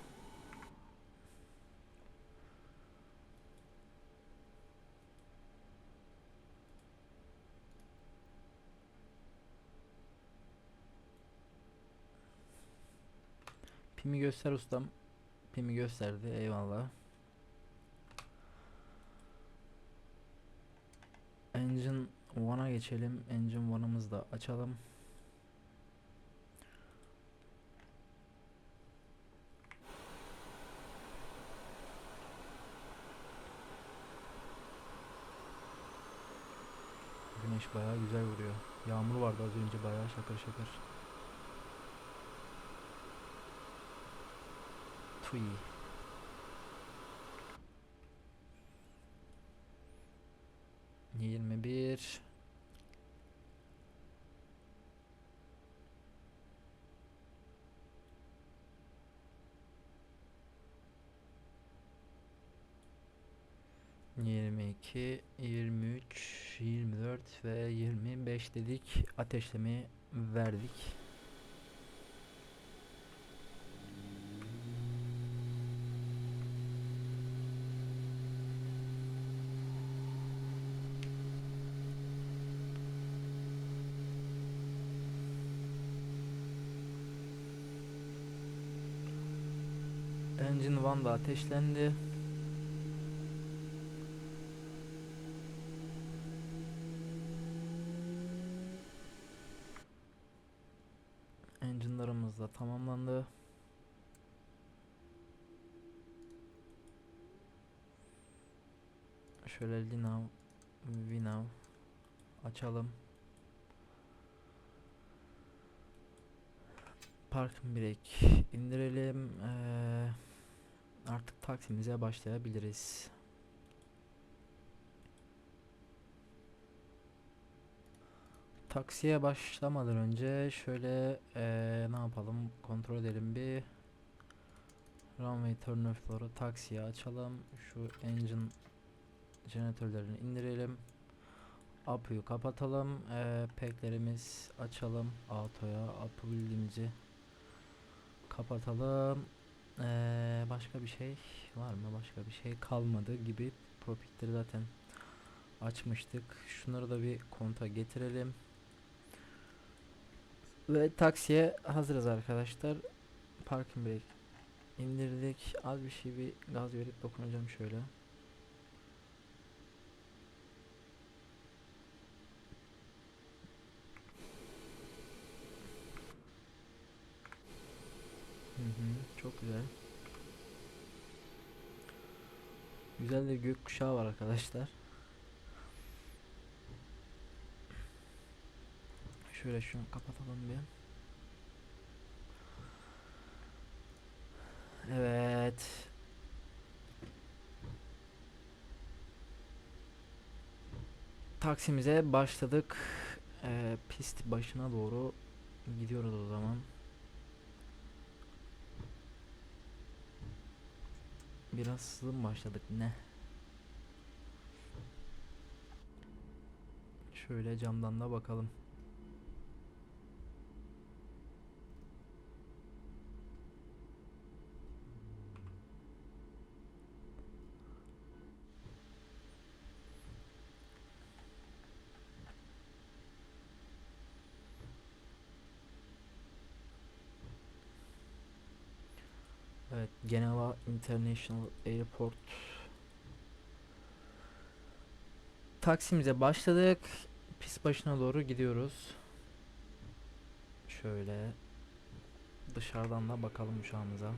Speaker 1: Pimi göster ustam. Pimi gösterdi. Eyvallah. Engine 1'a geçelim. Engine 1'ımızı da açalım. Güneş bayağı güzel vuruyor. Yağmur vardı az önce, bayağı şakır şakır. Tui. Yirmi bir. Yirmi iki, 23, 24 ve 25 dedik. Ateşlemeyi verdik. Engine 1 da ateşlendi. Engine'larımız da tamamlandı. Şöyle Linav, Vinav açalım. Parking brake indirelim. Artık taksimize başlayabiliriz. Taksiye başlamadan önce şöyle ne yapalım, kontrol edelim bir. Runway turn off'ları taksiye açalım. Şu engine jeneratörlerini indirelim. Apu'yu kapatalım. Pack'lerimiz açalım. Auto'ya Apu bildiğimizi kapatalım. Başka bir şey var mı? Başka bir şey kalmadı gibi. Propikleri zaten açmıştık. Şunları da bir konta getirelim. Ve taksiye hazırız arkadaşlar. Parking brake indirdik. Az bir şey bir gaz verip dokunacağım şöyle. Çok güzel. Güzel de gökkuşağı var arkadaşlar. Şöyle şunu kapatalım bir. Evet. Taksimize başladık. Pist başına doğru gidiyoruz o zaman. Biraz hızlı mı başladık ne? Şöyle camdan da bakalım. Evet, Geneva International Airport. Taksimize başladık. Pist başına doğru gidiyoruz. Şöyle dışarıdan da bakalım uçağımıza.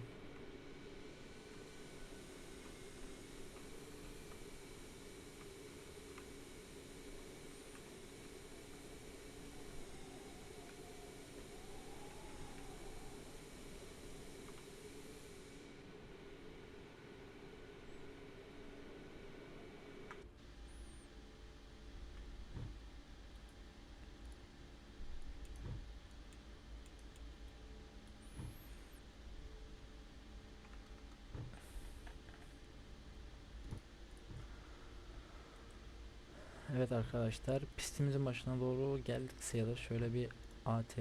Speaker 1: Evet arkadaşlar, pistimizin başına doğru geldik sayılır. Şöyle bir AT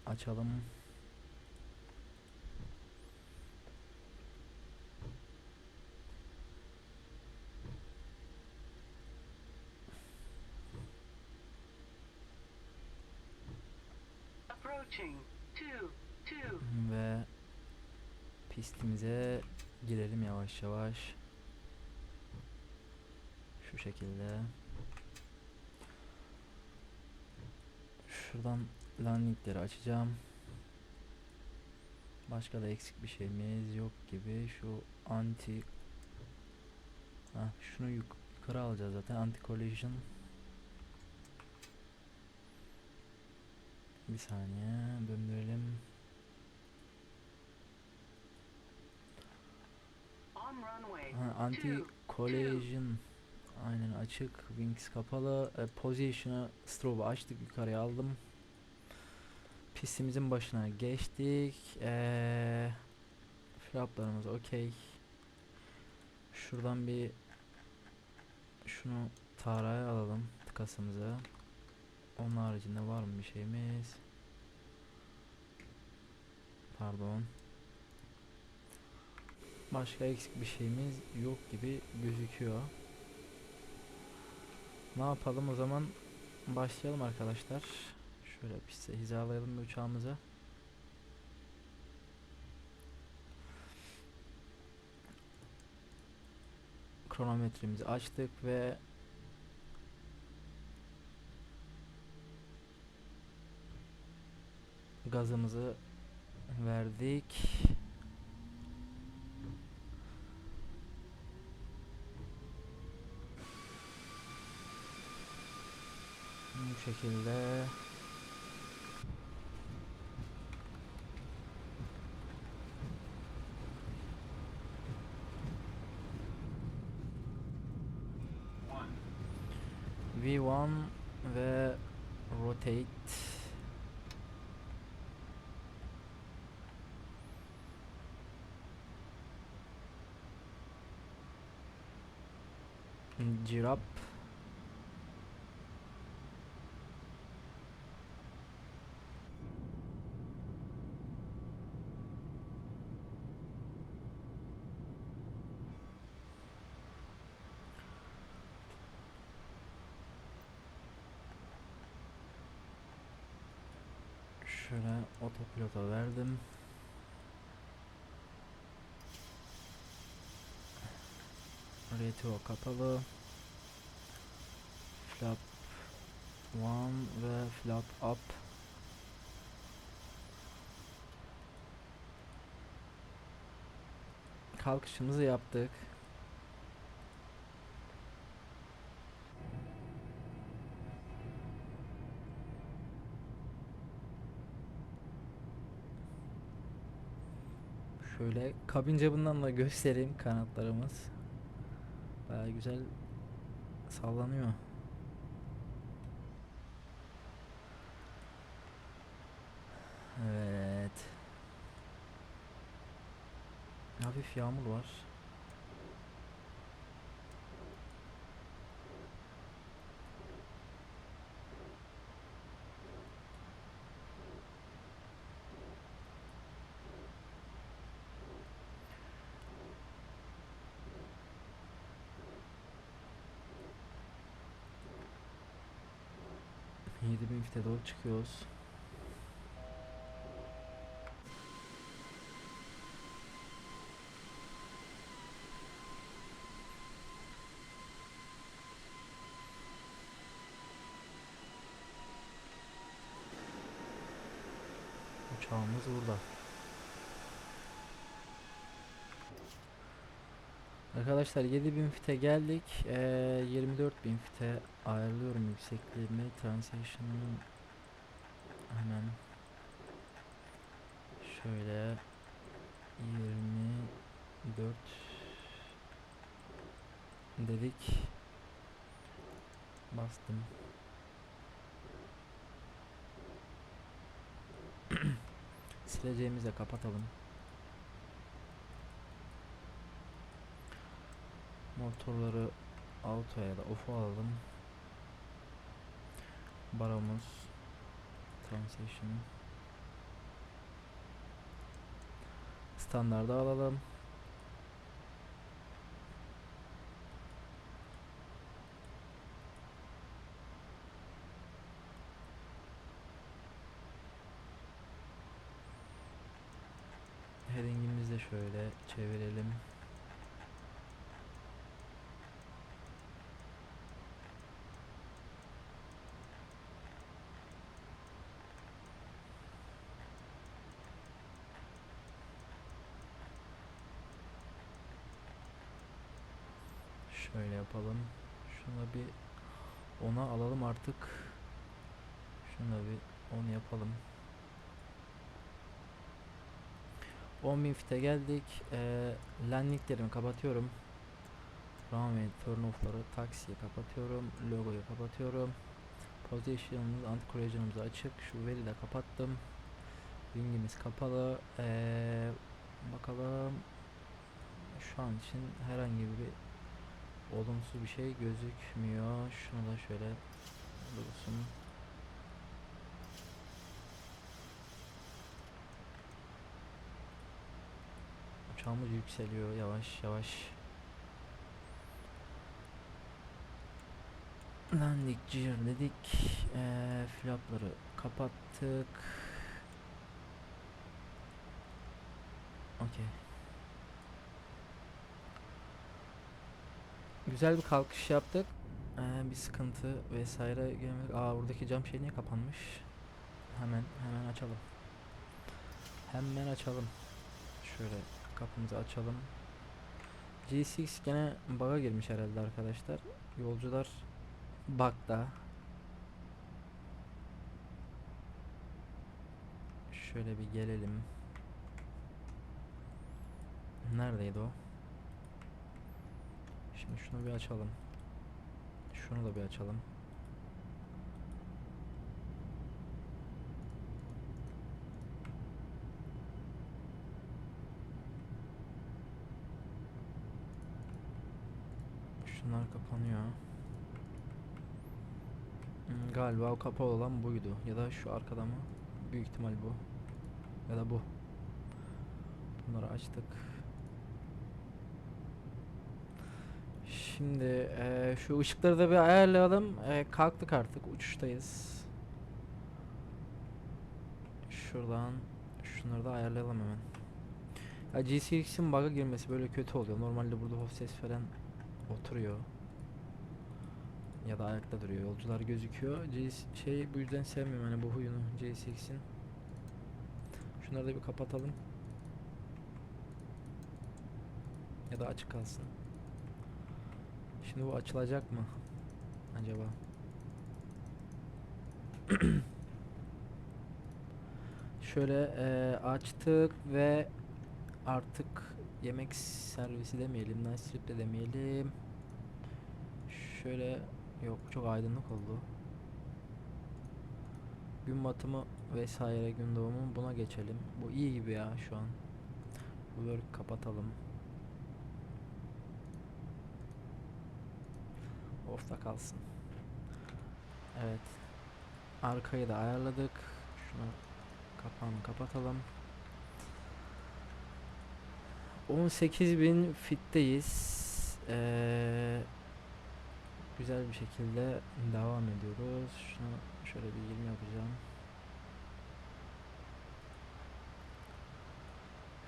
Speaker 1: açalım. Ve pistimize girelim yavaş yavaş. Şu şekilde. Şuradan landingleri açacağım. Başka da eksik bir şeyimiz yok gibi. Şu anti şunu yukarı alacağız zaten. Anti collision. Bir saniye döndürelim. Anti collision aynen açık. Wings kapalı. Position'ı strobe açtık, yukarıya aldım. Pistimizin başına geçtik. Flaplarımız okey. Şuradan bir şunu taraya alalım, tıkasımızı. Onun haricinde var mı bir şeyimiz? Pardon. Başka eksik bir şeyimiz yok gibi gözüküyor. Ne yapalım o zaman? Başlayalım arkadaşlar. Şöyle piste hizalayalım bir uçağımızı. Kronometremizi açtık ve gazımızı verdik. Bu şekilde. V1 ve rotate. Girap. Şöyle otopilota verdim. RTO kapalı. Flap 1 ve flap up. Kalkışımızı yaptık. Şöyle kabin camından da göstereyim, kanatlarımız bayağı güzel sallanıyor. Evet. Hafif yağmur var. Yedi bin fite doğru çıkıyoruz. Uçağımız burada. Arkadaşlar 7000 fite geldik. 24.000 fite ayarlıyorum yüksekliğimi. Transition'ın hemen şöyle 24 dedik. Bastım. Sileceğimizi de kapatalım. Motorları autoya da off'a alalım. Baromuz transition standarda alalım. Heading'imizi de şöyle çevirelim. Şöyle yapalım. Şunu bir ona alalım artık. Şunu da bir 10 yapalım. 10.000 fite geldik. Landinglerimi kapatıyorum. Runway turn off'ları, taksiyi kapatıyorum. Logoyu kapatıyorum. Position'ımız, anti-collision'ımız açık. Şu veri de kapattım. Wing'imiz kapalı. Bakalım. Şu an için herhangi bir olumsuz bir şey gözükmüyor. Şunu da şöyle dursun. Uçağımız yükseliyor yavaş yavaş. Landing gear dedik. Flapları kapattık. Okey. Güzel bir kalkış yaptık. Bir sıkıntı vesaire gelmedi. Buradaki cam şey niye kapanmış? Hemen açalım. Hemen açalım. Şöyle kapımızı açalım. G6 gene bug'a girmiş herhalde arkadaşlar. Yolcular bug'da. Şöyle bir gelelim. Neredeydi o? Şimdi şunu bir açalım. Şunu da bir açalım. Şunlar kapanıyor. Galiba o kapalı olan buydu. Ya da şu arkada mı? Büyük ihtimal bu. Ya da bu. Bunları açtık. Şimdi şu ışıkları da bir ayarlayalım. Kalktık artık. Uçuştayız. Şuradan şunları da ayarlayalım hemen. Ya GCX'in bug'a girmesi böyle kötü oluyor. Normalde burada hostes falan oturuyor. Ya da ayakta duruyor. Yolcular gözüküyor. Bu yüzden sevmiyorum hani bu huyunu GCX'in. Şunları da bir kapatalım. Ya da açık kalsın. Şimdi bu açılacak mı acaba? Şöyle açtık ve artık yemek servisi demeyelim, night strip de demeyelim. Şöyle yok, çok aydınlık oldu. Gün batımı vesaire, gün doğumu, buna geçelim. Bu iyi gibi ya şu an. Bu work kapatalım. Off'ta kalsın. Evet. Arkayı da ayarladık. Şunu kapağını kapatalım. 18.000 fitteyiz. Güzel bir şekilde devam ediyoruz. Şunu şöyle bir 20 yapacağım.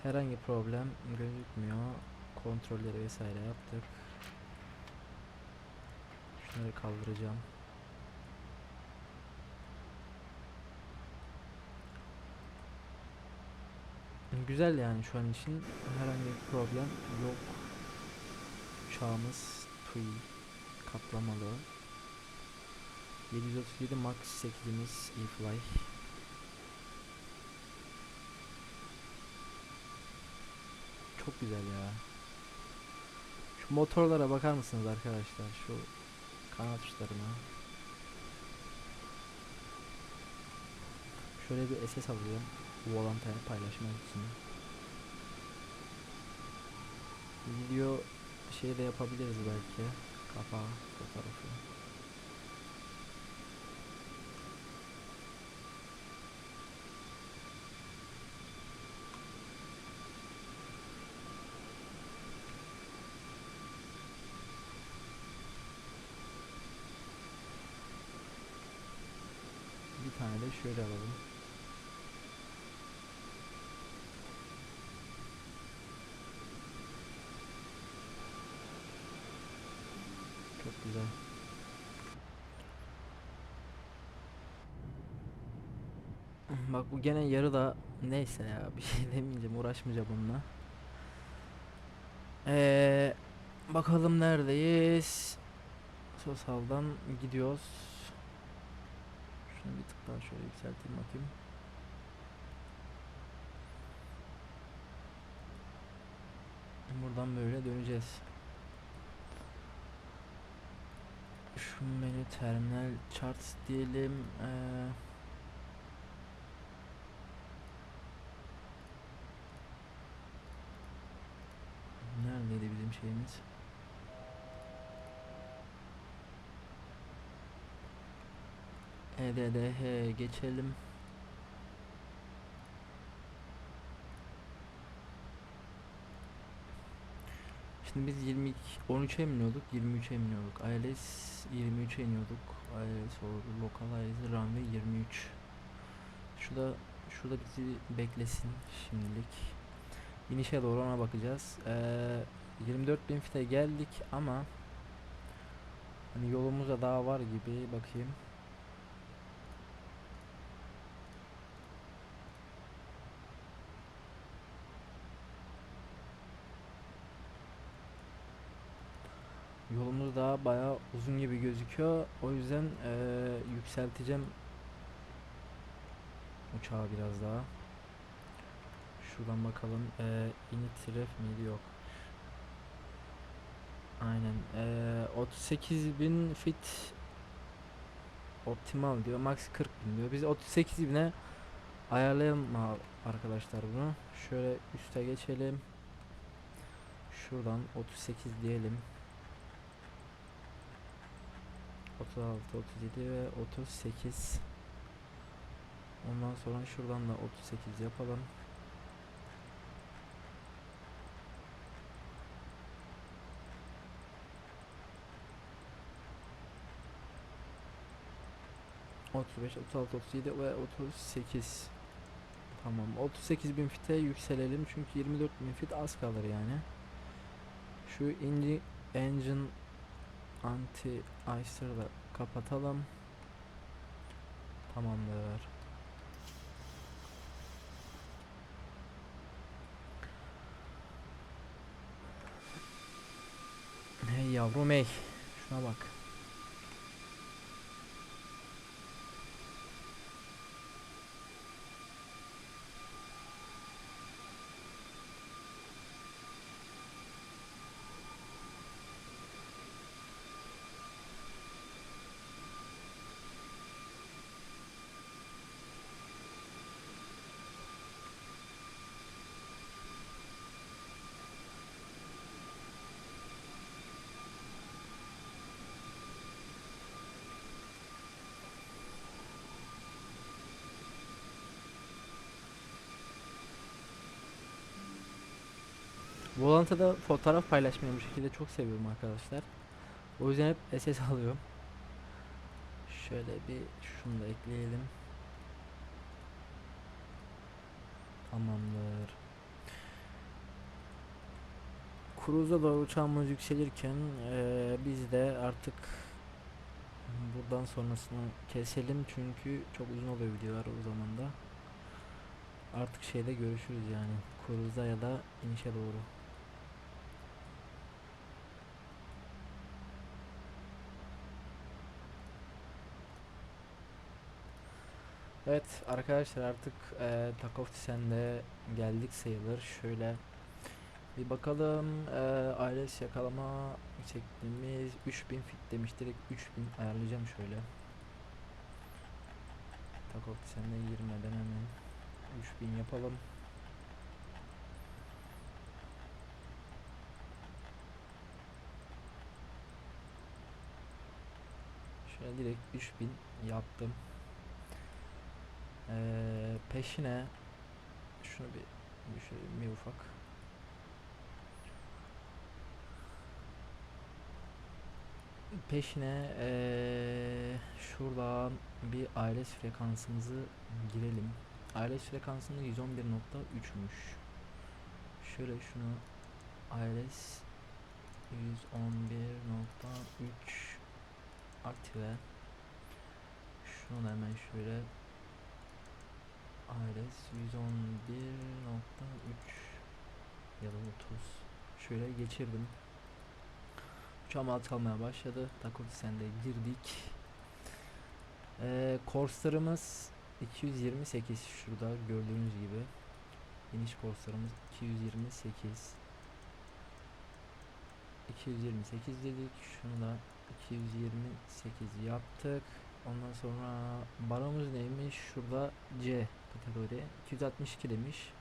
Speaker 1: Herhangi problem gözükmüyor. Kontrolleri vesaire yaptık. Şunları kaldıracağım. Güzel yani şu an için herhangi bir problem yok. Uçağımız TUI kaplamalı. 737 Max 8'imiz E-Fly. Çok güzel ya. Şu motorlara bakar mısınız arkadaşlar? Şu kanat uçlarına. Şöyle bir SS alıyorum. Volantaya paylaşmak için. Video şey de yapabiliriz belki. Kapağı fotoğrafı. Bir tane de şöyle alalım. Çok güzel. Bak bu gene yarıda, neyse ya bir şey demeyeceğim, uğraşmayacağım onunla. Ee, Bakalım neredeyiz? Sosal'dan gidiyoruz. Şunu bir tık daha şöyle yükselteyim bakayım. Buradan böyle döneceğiz. Şu menü terminal charts diyelim. Neredeydi bizim şeyimiz? EDDH geçelim. Şimdi biz 13'e iniyorduk, 23'e iniyorduk. ILS 23'e iniyorduk. ILS oldu. Localize runway 23. Şurada bizi beklesin şimdilik. İnişe doğru ona bakacağız. 24.000 fite geldik ama hani yolumuzda daha var gibi, bakayım. Yolumuz daha bayağı uzun gibi gözüküyor. O yüzden yükselteceğim uçağı biraz daha. Şuradan bakalım. Init ref miydi? Yok. Aynen. 38.000 fit optimal diyor. Max 40.000 diyor. Biz 38.000'e ayarlayalım arkadaşlar bunu. Şöyle üste geçelim. Şuradan 38 diyelim. 36, 37 ve 38. Ondan sonra şuradan da 38 yapalım. ...35, 36, 37 ve 38. Tamam, 38.000 fite yükselelim çünkü 24.000 fit az kalır yani. Şu engine anti ice'ları da kapatalım. Tamamdır. Hey yavrum hey. Şuna bak. Volante'da fotoğraf paylaşmayı bu şekilde çok seviyorum arkadaşlar. O yüzden hep SS alıyorum. Şöyle bir şunu da ekleyelim. Tamamdır. Cruise'a doğru uçağımız yükselirken biz de artık buradan sonrasını keselim çünkü çok uzun oluyor videolar o zaman da. Artık şeyde görüşürüz yani. Cruise'a ya da inişe doğru. Evet arkadaşlar artık Takeoff Descent'e geldik sayılır. Şöyle bir bakalım. ILS yakalama yüksekliğimiz 3000 fit demiş. Direkt 3000 ayarlayacağım şöyle. Takeoff Descent'e girmeden hemen 3000 yapalım. Şöyle direkt 3000 yaptım. Peşine şunu bir şöyle bir ufak peşine şuradan bir ALS frekansımızı girelim. ALS frekansımız 111.3'müş. Şöyle şunu ALS 111.3 aktive. Şunu da hemen şöyle ALS 111.3 ya da 30 şöyle geçirdim. Uçağım alt kalmaya başladı. Takeoff Descent'e girdik. Courser'ımız 228 şurada gördüğünüz gibi. İniş courser'ımız 228. 228 dedik. Şunu da 228 yaptık. Ondan sonra baramız neymiş? Şurada C kategori 262 demiş.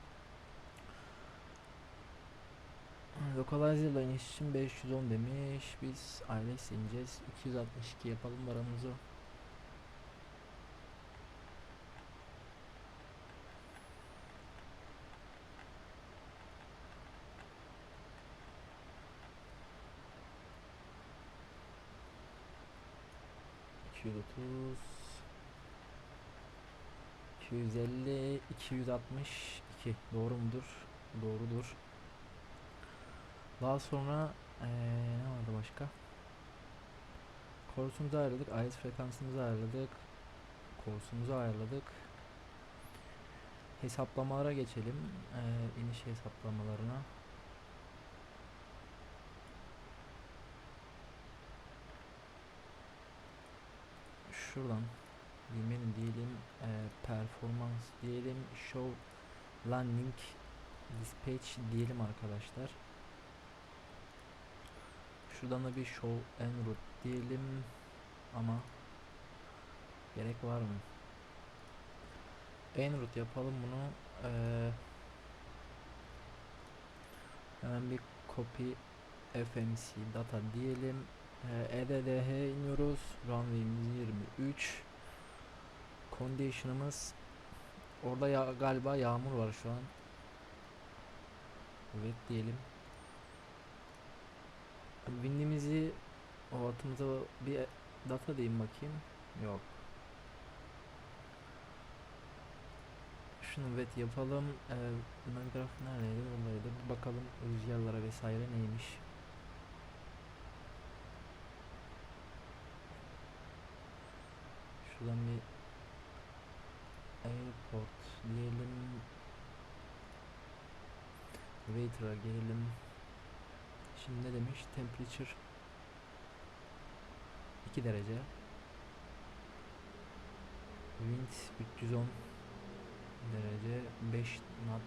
Speaker 1: Localizer ile iniş için 510 demiş. Biz ILS ineceğiz. 262 yapalım baramızı. ...230... 250... 262... Doğru mudur? Doğrudur. Daha sonra... ne vardı başka? Korsumuzu ayarladık. ILS frekansımızı ayarladık. Korsumuzu ayarladık. Hesaplamalara geçelim. İniş hesaplamalarına. Şuradan menü diyelim, performans diyelim, show landing dispatch diyelim arkadaşlar. Şuradan da bir show en route diyelim ama gerek var mı? En route yapalım bunu. Hemen bir copy FMC data diyelim. EDDH iniyoruz. Runway'imiz 23. Condition'ımız orada galiba yağmur var şu an. Evet diyelim. Wind'imizi altımıza bir data diyeyim bakayım. Yok. şunu wet yapalım. Navigraph neredeydi? Buradaydı. Bir bakalım rüzgarlara vesaire neymiş. Şuradan bir airport diyelim. Waiter'a gelelim. Şimdi ne demiş? Temperature 2 derece. Wind 310 derece. 5 knot.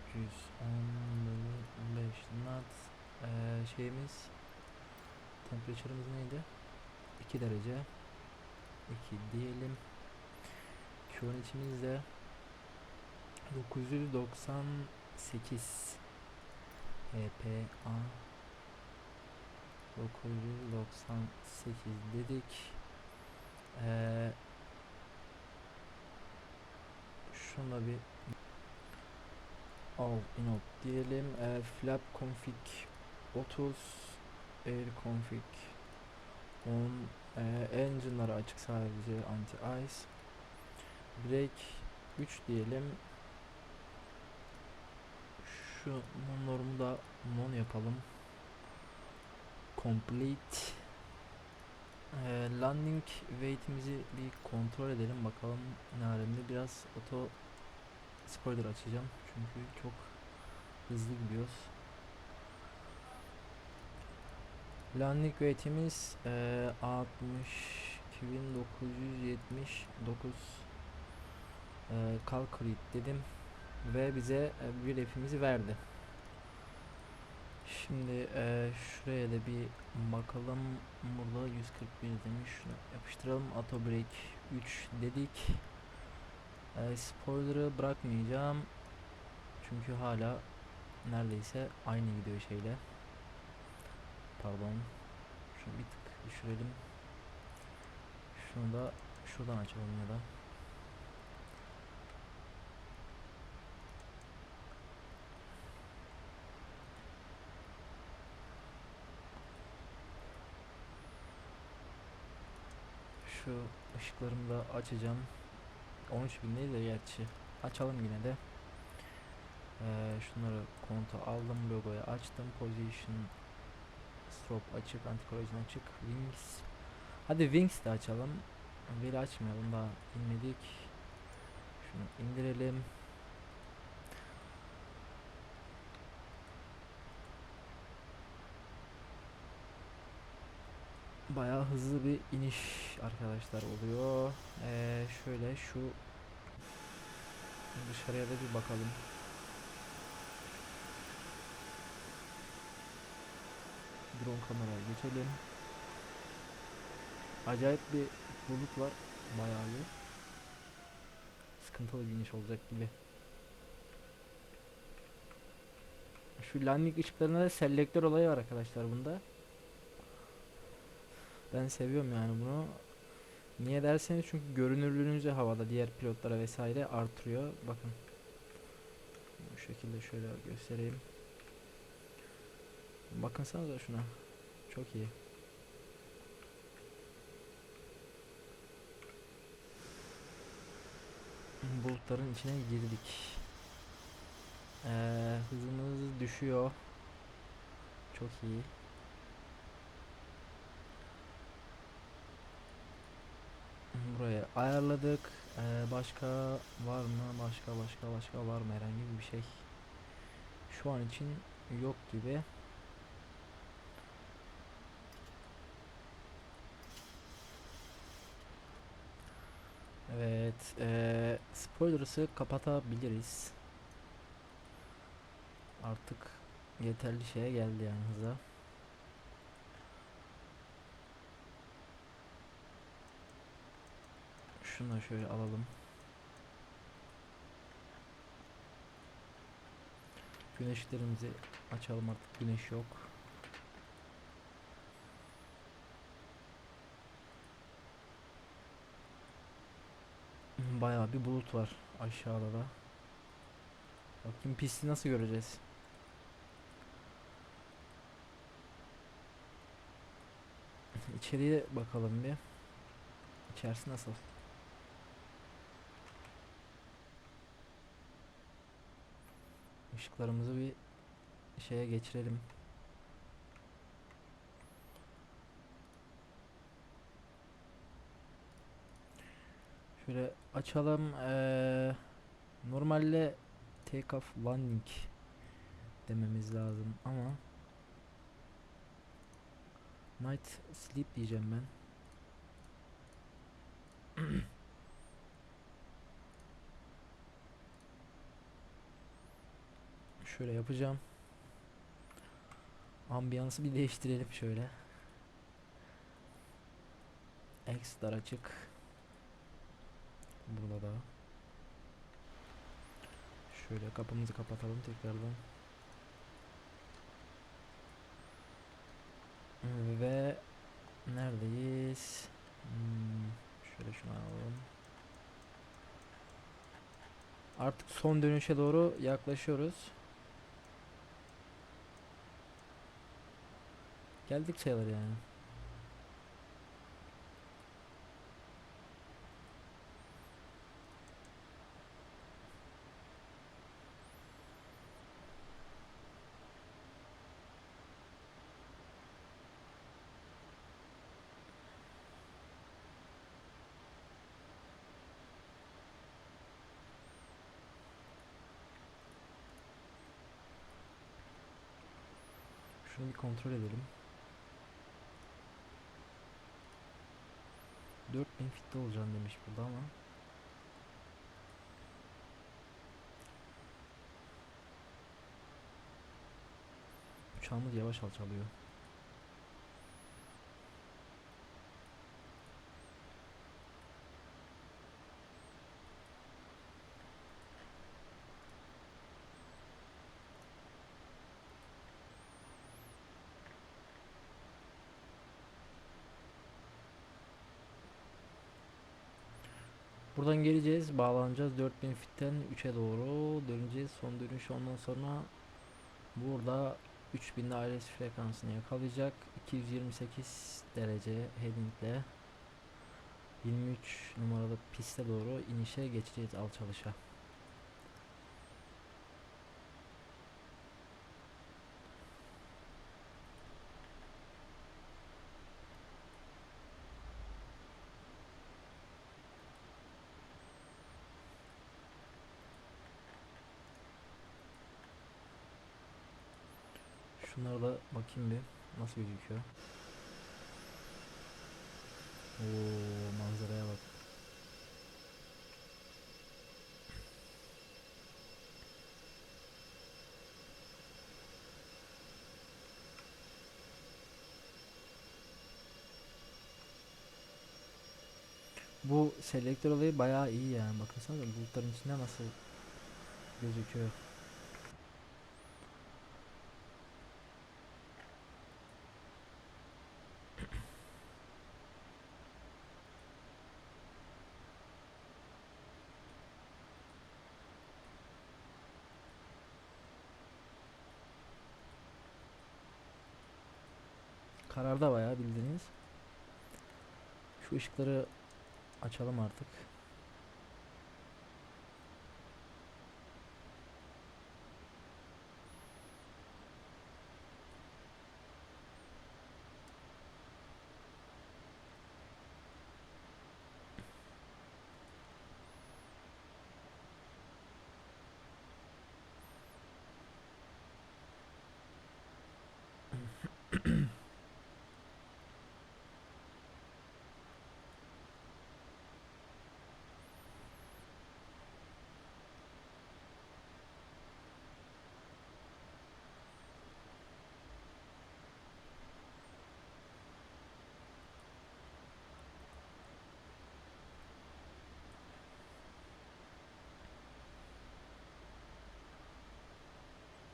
Speaker 1: 315 knot. Şeyimiz, temperature'ımız neydi? 2 derece. 2 diyelim. Q'nitimiz de 998 HPA 998 dedik. Şuna bir all inot diyelim. Flap config 30, air config 10, engine'ları açık sadece, anti ice, brake 3 diyelim. Şu non da non yapalım. Complete. Landing weight'imizi bir kontrol edelim bakalım ne alemde. Biraz auto spoiler açacağım çünkü çok hızlı gidiyoruz. Landing weight'imiz 62.979 calculate dedim ve bize bir defimizi verdi. Şimdi şuraya da bir bakalım. Burada 141 demiş. Şunu yapıştıralım. Auto brake 3 dedik. Spoiler'ı bırakmayacağım. Çünkü hala neredeyse aynı gidiyor şeyle. Pardon. Şunu bir tık düşürelim. Şunu da şuradan açalım ya da. Şu ışıklarımı da açacağım. 13.000 değil de gerçi. Açalım yine de. Şunları konta aldım. Logoyu açtım. Position strobe açık. Anti-collision açık. Wings. Hadi Wings de açalım. Veri açmayalım. Daha inmedik. Şunu indirelim. Bayağı hızlı bir iniş arkadaşlar oluyor. Şöyle şu dışarıya da bir bakalım. Drone kameraya geçelim. Acayip bir bulut var. Bayağı bir sıkıntılı bir iniş olacak gibi. Şu landing ışıklarında da selektör olayı var arkadaşlar bunda. Ben seviyorum yani bunu. Niye derseniz çünkü görünürlüğünüzü havada diğer pilotlara vesaire artırıyor. Bakın. Bu şekilde şöyle göstereyim. Bakınsanıza şuna. Çok iyi. Bulutların içine girdik. Hızımız düşüyor. Çok iyi. Buraya ayarladık. Başka var mı? Başka var mı herhangi bir şey? Şu an için yok gibi. Evet. Spoiler'ı kapatabiliriz. Artık yeterli şeye geldi yani hıza. Şunu da şöyle alalım. Güneşlerimizi açalım, artık güneş yok. Bayağı bir bulut var aşağıda da. Bakayım pisti nasıl göreceğiz. İçeriye bakalım bir. İçerisi nasıl? Işıklarımızı bir şeye geçirelim. Şöyle açalım. Normalde take off landing dememiz lazım ama night sleep diyeceğim ben. Şöyle yapacağım. Ambiyansı bir değiştirelim şöyle. X'lar açık. Burada da. Şöyle kapımızı kapatalım tekrardan. Ve neredeyiz? Şöyle şunu alalım. Artık son dönüşe doğru yaklaşıyoruz. Geldik sayılır yani. Şunu bir kontrol edelim. 4000 fitte olacağım demiş burada ama uçağımız yavaş alçalıyor. Buradan geleceğiz, bağlanacağız. 4000 fitten 3'e doğru döneceğiz. Son dönüş ondan sonra burada 3000 ILS frekansını yakalayacak. 228 derece headingle 23 numaralı piste doğru inişe geçeceğiz, alçalışa. Şunlara da bakayım bir nasıl gözüküyor. Oo, manzaraya bak. Bu selektör olayı bayağı iyi yani. Bakınsanıza bulutların içinde nasıl gözüküyor. Kararda bayağı bildiğiniz. Şu ışıkları açalım artık.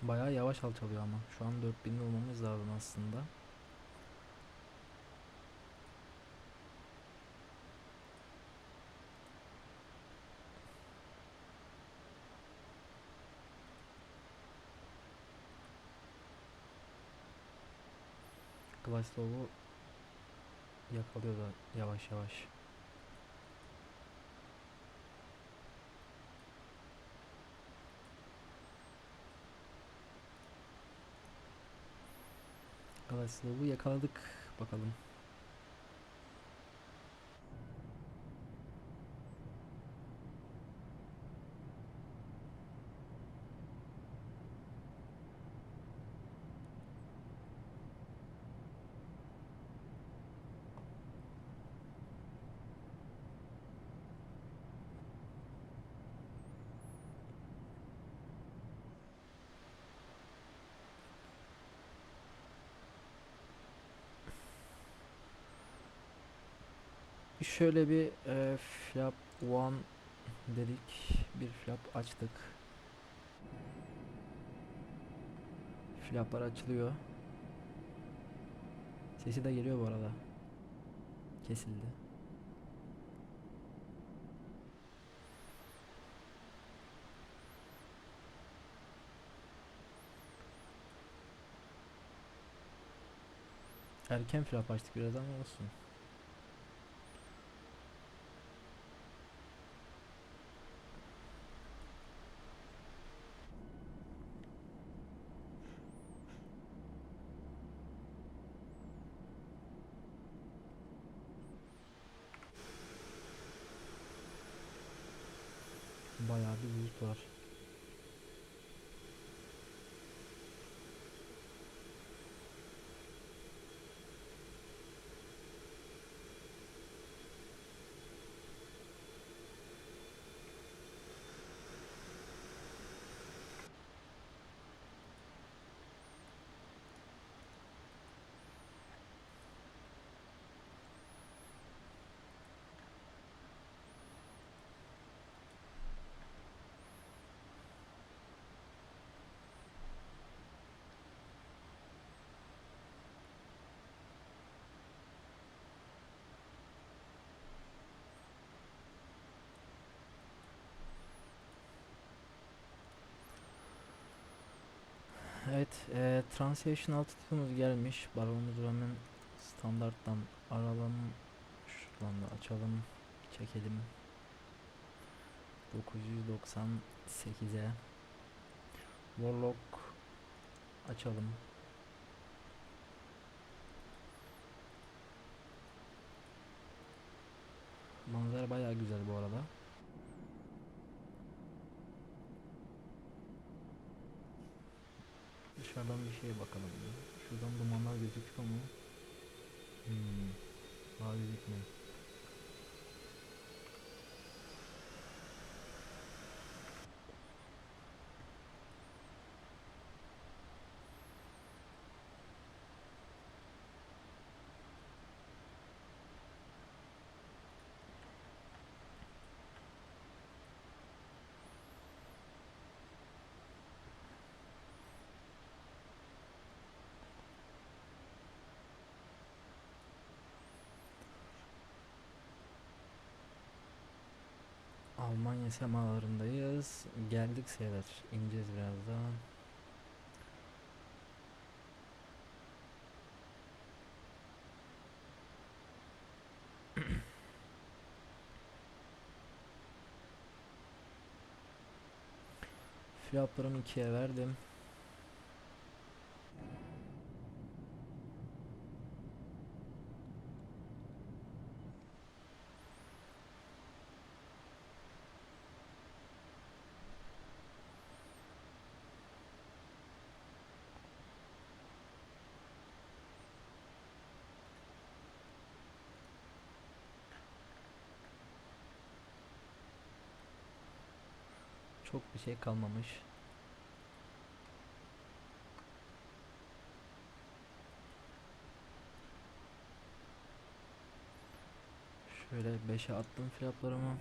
Speaker 1: Bayağı yavaş alçalıyor ama. Şu an 4000'de olmamız lazım aslında. Glasslow'u yakalıyor da yavaş yavaş. Slow'u yakaladık. Bakalım. Şöyle bir flap one dedik. Bir flap açtık. Flaplar açılıyor. Sesi de geliyor bu arada. Kesildi. Erken flap açtık biraz ama olsun. Bayağı bir bulut var. Evet, Translation altitude'umuz gelmiş. Baronumuzu hemen standarttan aralım. Şuradan da açalım. Çekelim. 998'e. Warlock açalım. Manzara bayağı güzel bu arada. Dışarıdan bir şeye bakalım. Şuradan dumanlar gözüküyor mu? Daha gözükmüyor. Almanya semalarındayız. Geldik sayılır. İneceğiz birazdan. Flaplarımı 2'ye verdim. Çok bir şey kalmamış. Şöyle 5'e attım flaplarımı.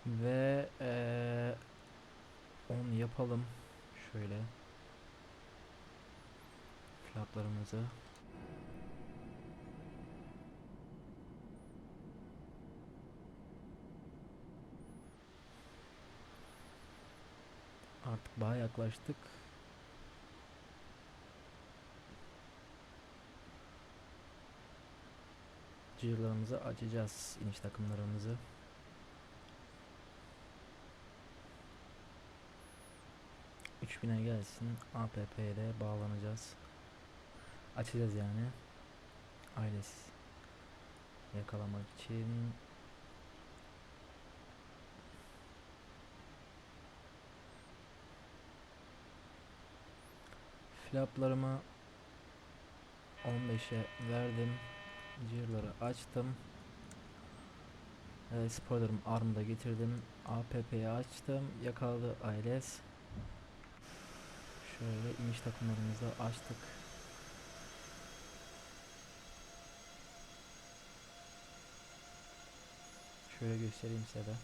Speaker 1: Ve 10 yapalım. Şöyle flaplarımızı. Artık bağa yaklaştık. Cihirlarımızı açacağız, iniş takımlarımızı. 3000'e gelsin. APP'ye de bağlanacağız. Açacağız yani. Ailesi yakalamak için. Flaplarımı 15'e verdim. Cihirları açtım. Spoiler'ım arm'da getirdim. APP'yi açtım. Yakaladı Ailes. Şöyle iniş takımlarımızı açtık. Şöyle göstereyim size de.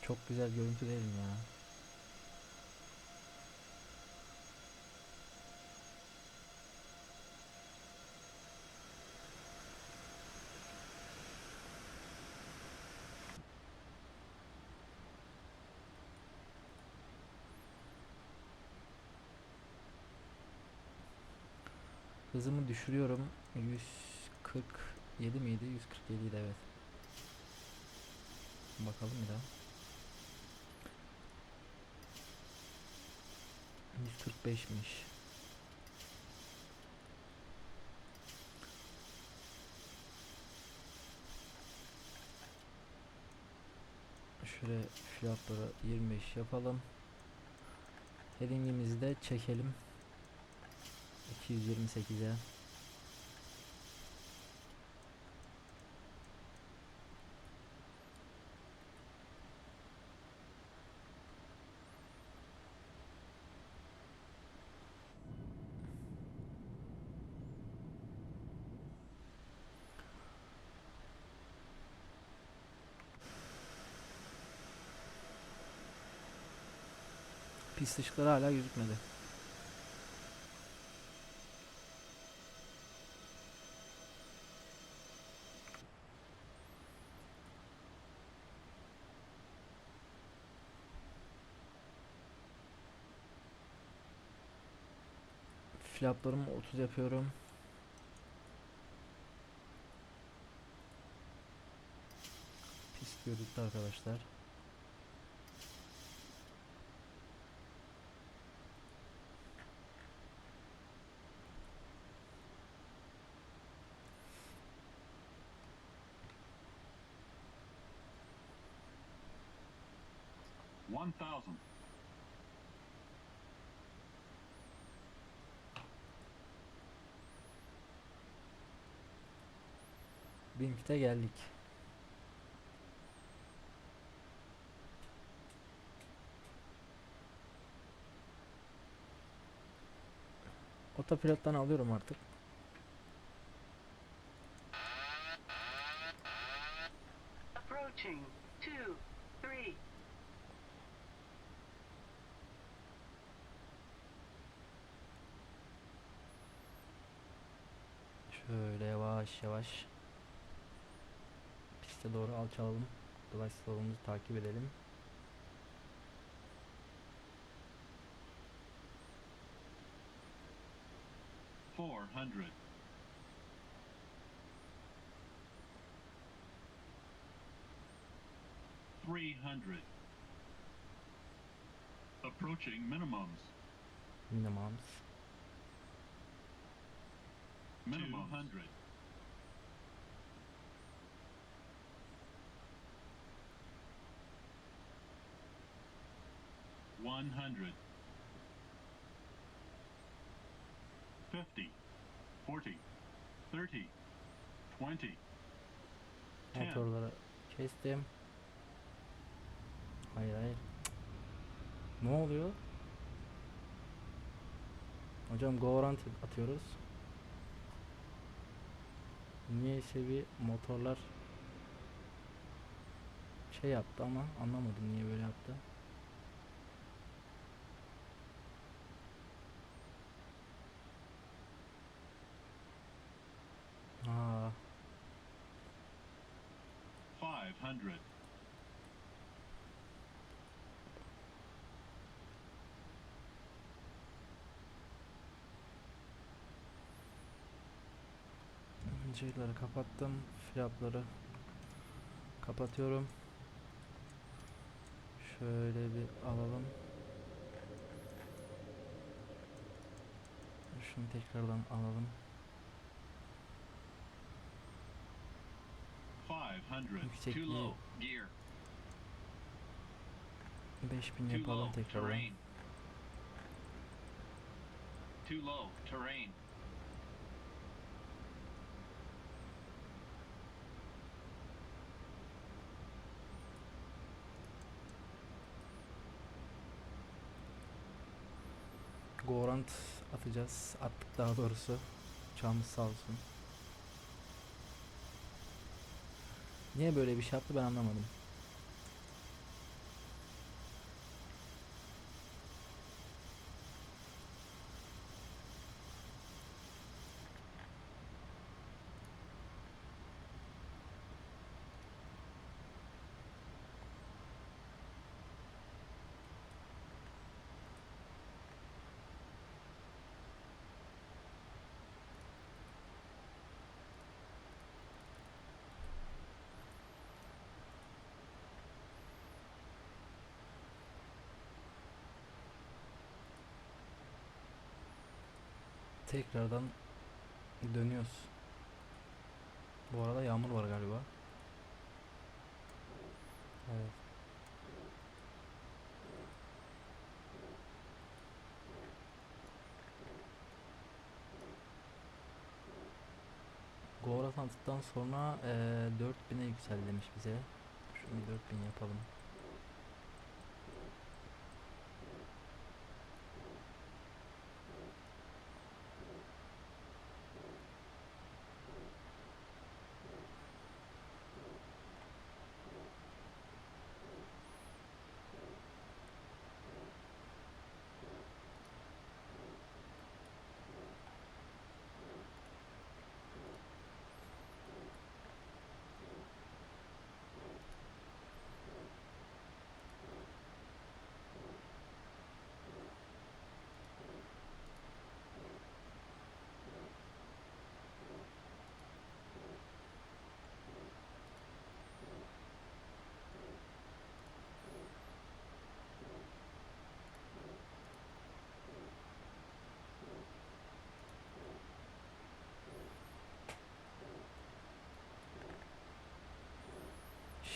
Speaker 1: Çok güzel görüntü değil mi ya? Hızımı düşürüyorum. 147 miydi? 147 idi, evet. Bakalım bir daha. 145'miş. Şöyle fiyatları 25 yapalım. Heading'imizi de çekelim. 228'e. Pist ışıkları hala gözükmedi. Flaplarımı 30 yapıyorum. Pist gözüktü arkadaşlar.
Speaker 3: $1,000.
Speaker 1: 1000 fite geldik. Otopilottan alıyorum artık.
Speaker 4: Approaching. 2, 3.
Speaker 1: Şöyle yavaş yavaş piste doğru alçalalım. Dolaş slow'umuzu takip edelim.
Speaker 3: $400. 300. Approaching minimums.
Speaker 1: Minimums.
Speaker 3: Minimum 200. $100. 50. 40. 30. 20. 10.
Speaker 1: Motorları kestim. Hayır hayır. Ne oluyor? Hocam go around atıyoruz. Niyeyse bir motorlar şey yaptı ama anlamadım niye böyle yaptı. Aa,
Speaker 3: 5. 500.
Speaker 1: Şeyleri kapattım. Flapları kapatıyorum. Şöyle bir alalım. Şunu tekrardan alalım.
Speaker 3: 500. Too
Speaker 1: Yüksekliği
Speaker 3: low. Gear.
Speaker 1: 5000
Speaker 3: Too
Speaker 1: yapalım
Speaker 3: low.
Speaker 1: tekrardan.
Speaker 3: Terrain. Too low. Terrain.
Speaker 1: Gorant atacağız. Attık daha doğrusu. Uçağımız sağ olsun. Niye böyle bir şey yaptı ben anlamadım. Tekrardan dönüyoruz. Bu arada yağmur var galiba. Evet. Gorat attıktan sonra 4000'e yüksel demiş bize. Şunu 4000 yapalım.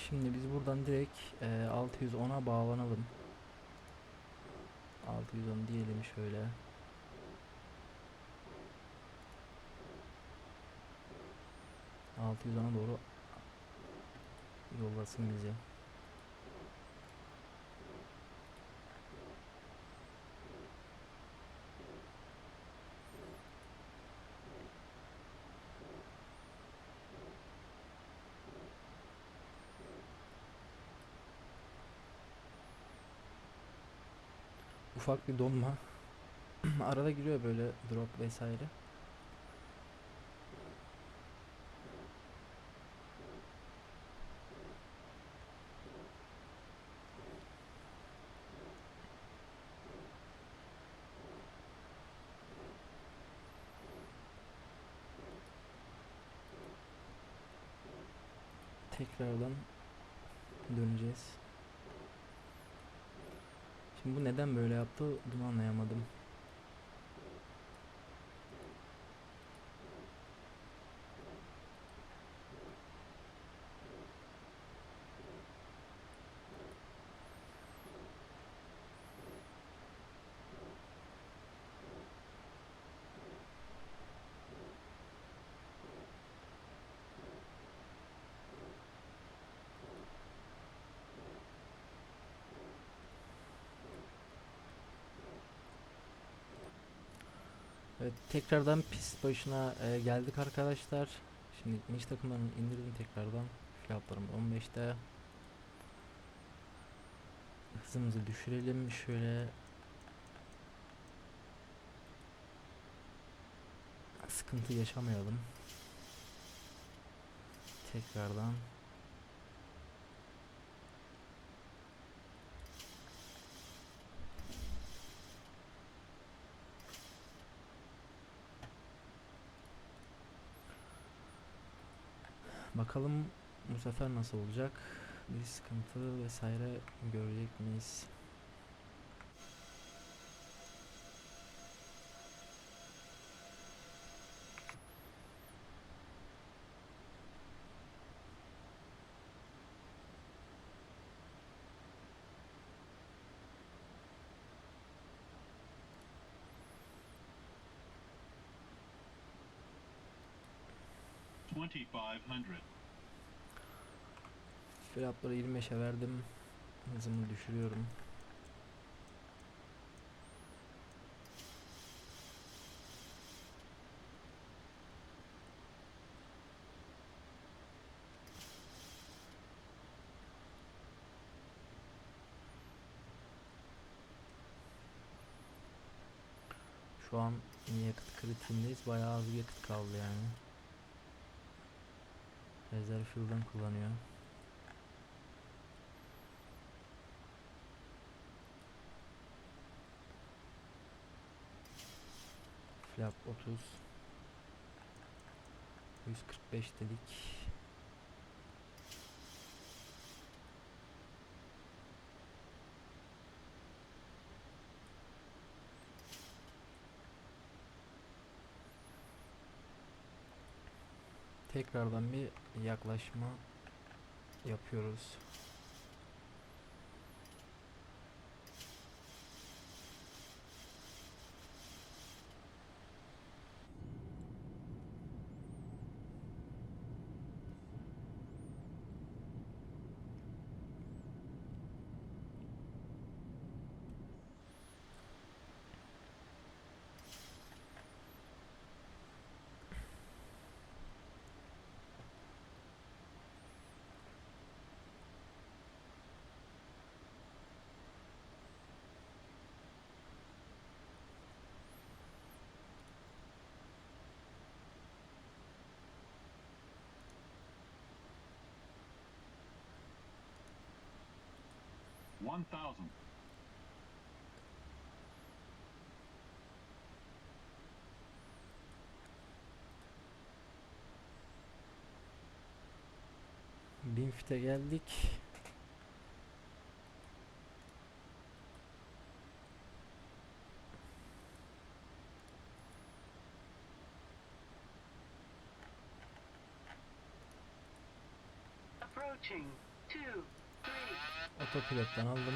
Speaker 1: Şimdi biz buradan direkt 610'a bağlanalım. 610 diyelim şöyle. ...610'a doğru yollasın bizi. Ufak bir donma. Arada giriyor böyle drop vesaire. Tekrardan döneceğiz. Şimdi bu neden böyle yaptı bunu anlayamadım. Evet, tekrardan pist başına geldik arkadaşlar. Şimdi iniş takımlarını indirdim tekrardan. Flaplarım 15'te. Hızımızı düşürelim. Şöyle sıkıntı yaşamayalım. Tekrardan Bakalım bu sefer nasıl olacak? Bir sıkıntı vesaire görecek miyiz?
Speaker 3: $2,500.
Speaker 1: Flapları 25'e verdim. Hızımı düşürüyorum. Şu an yakıt kritiğindeyiz. Bayağı az yakıt kaldı yani. Rezerv fuel'dan kullanıyor. Flap 30. 145 dedik. Tekrardan bir yaklaşma yapıyoruz.
Speaker 3: $1,000.
Speaker 1: Bin fite geldik.
Speaker 4: Approaching. 2, 3.
Speaker 1: Otopilottan aldım.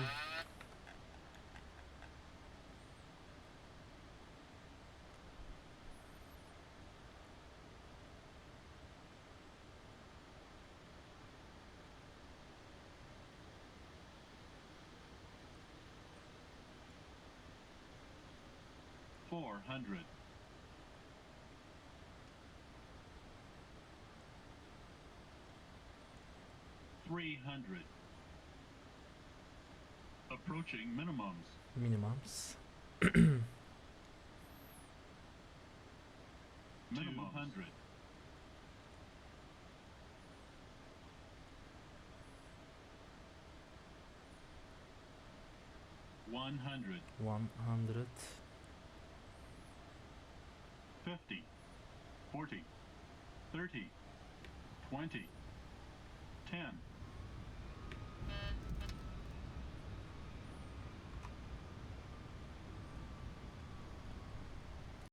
Speaker 3: $400. $300. Approaching minimums.
Speaker 1: Minimums.
Speaker 3: Minimum 200. $100.
Speaker 1: 100.
Speaker 3: 50. 40. 30. 20.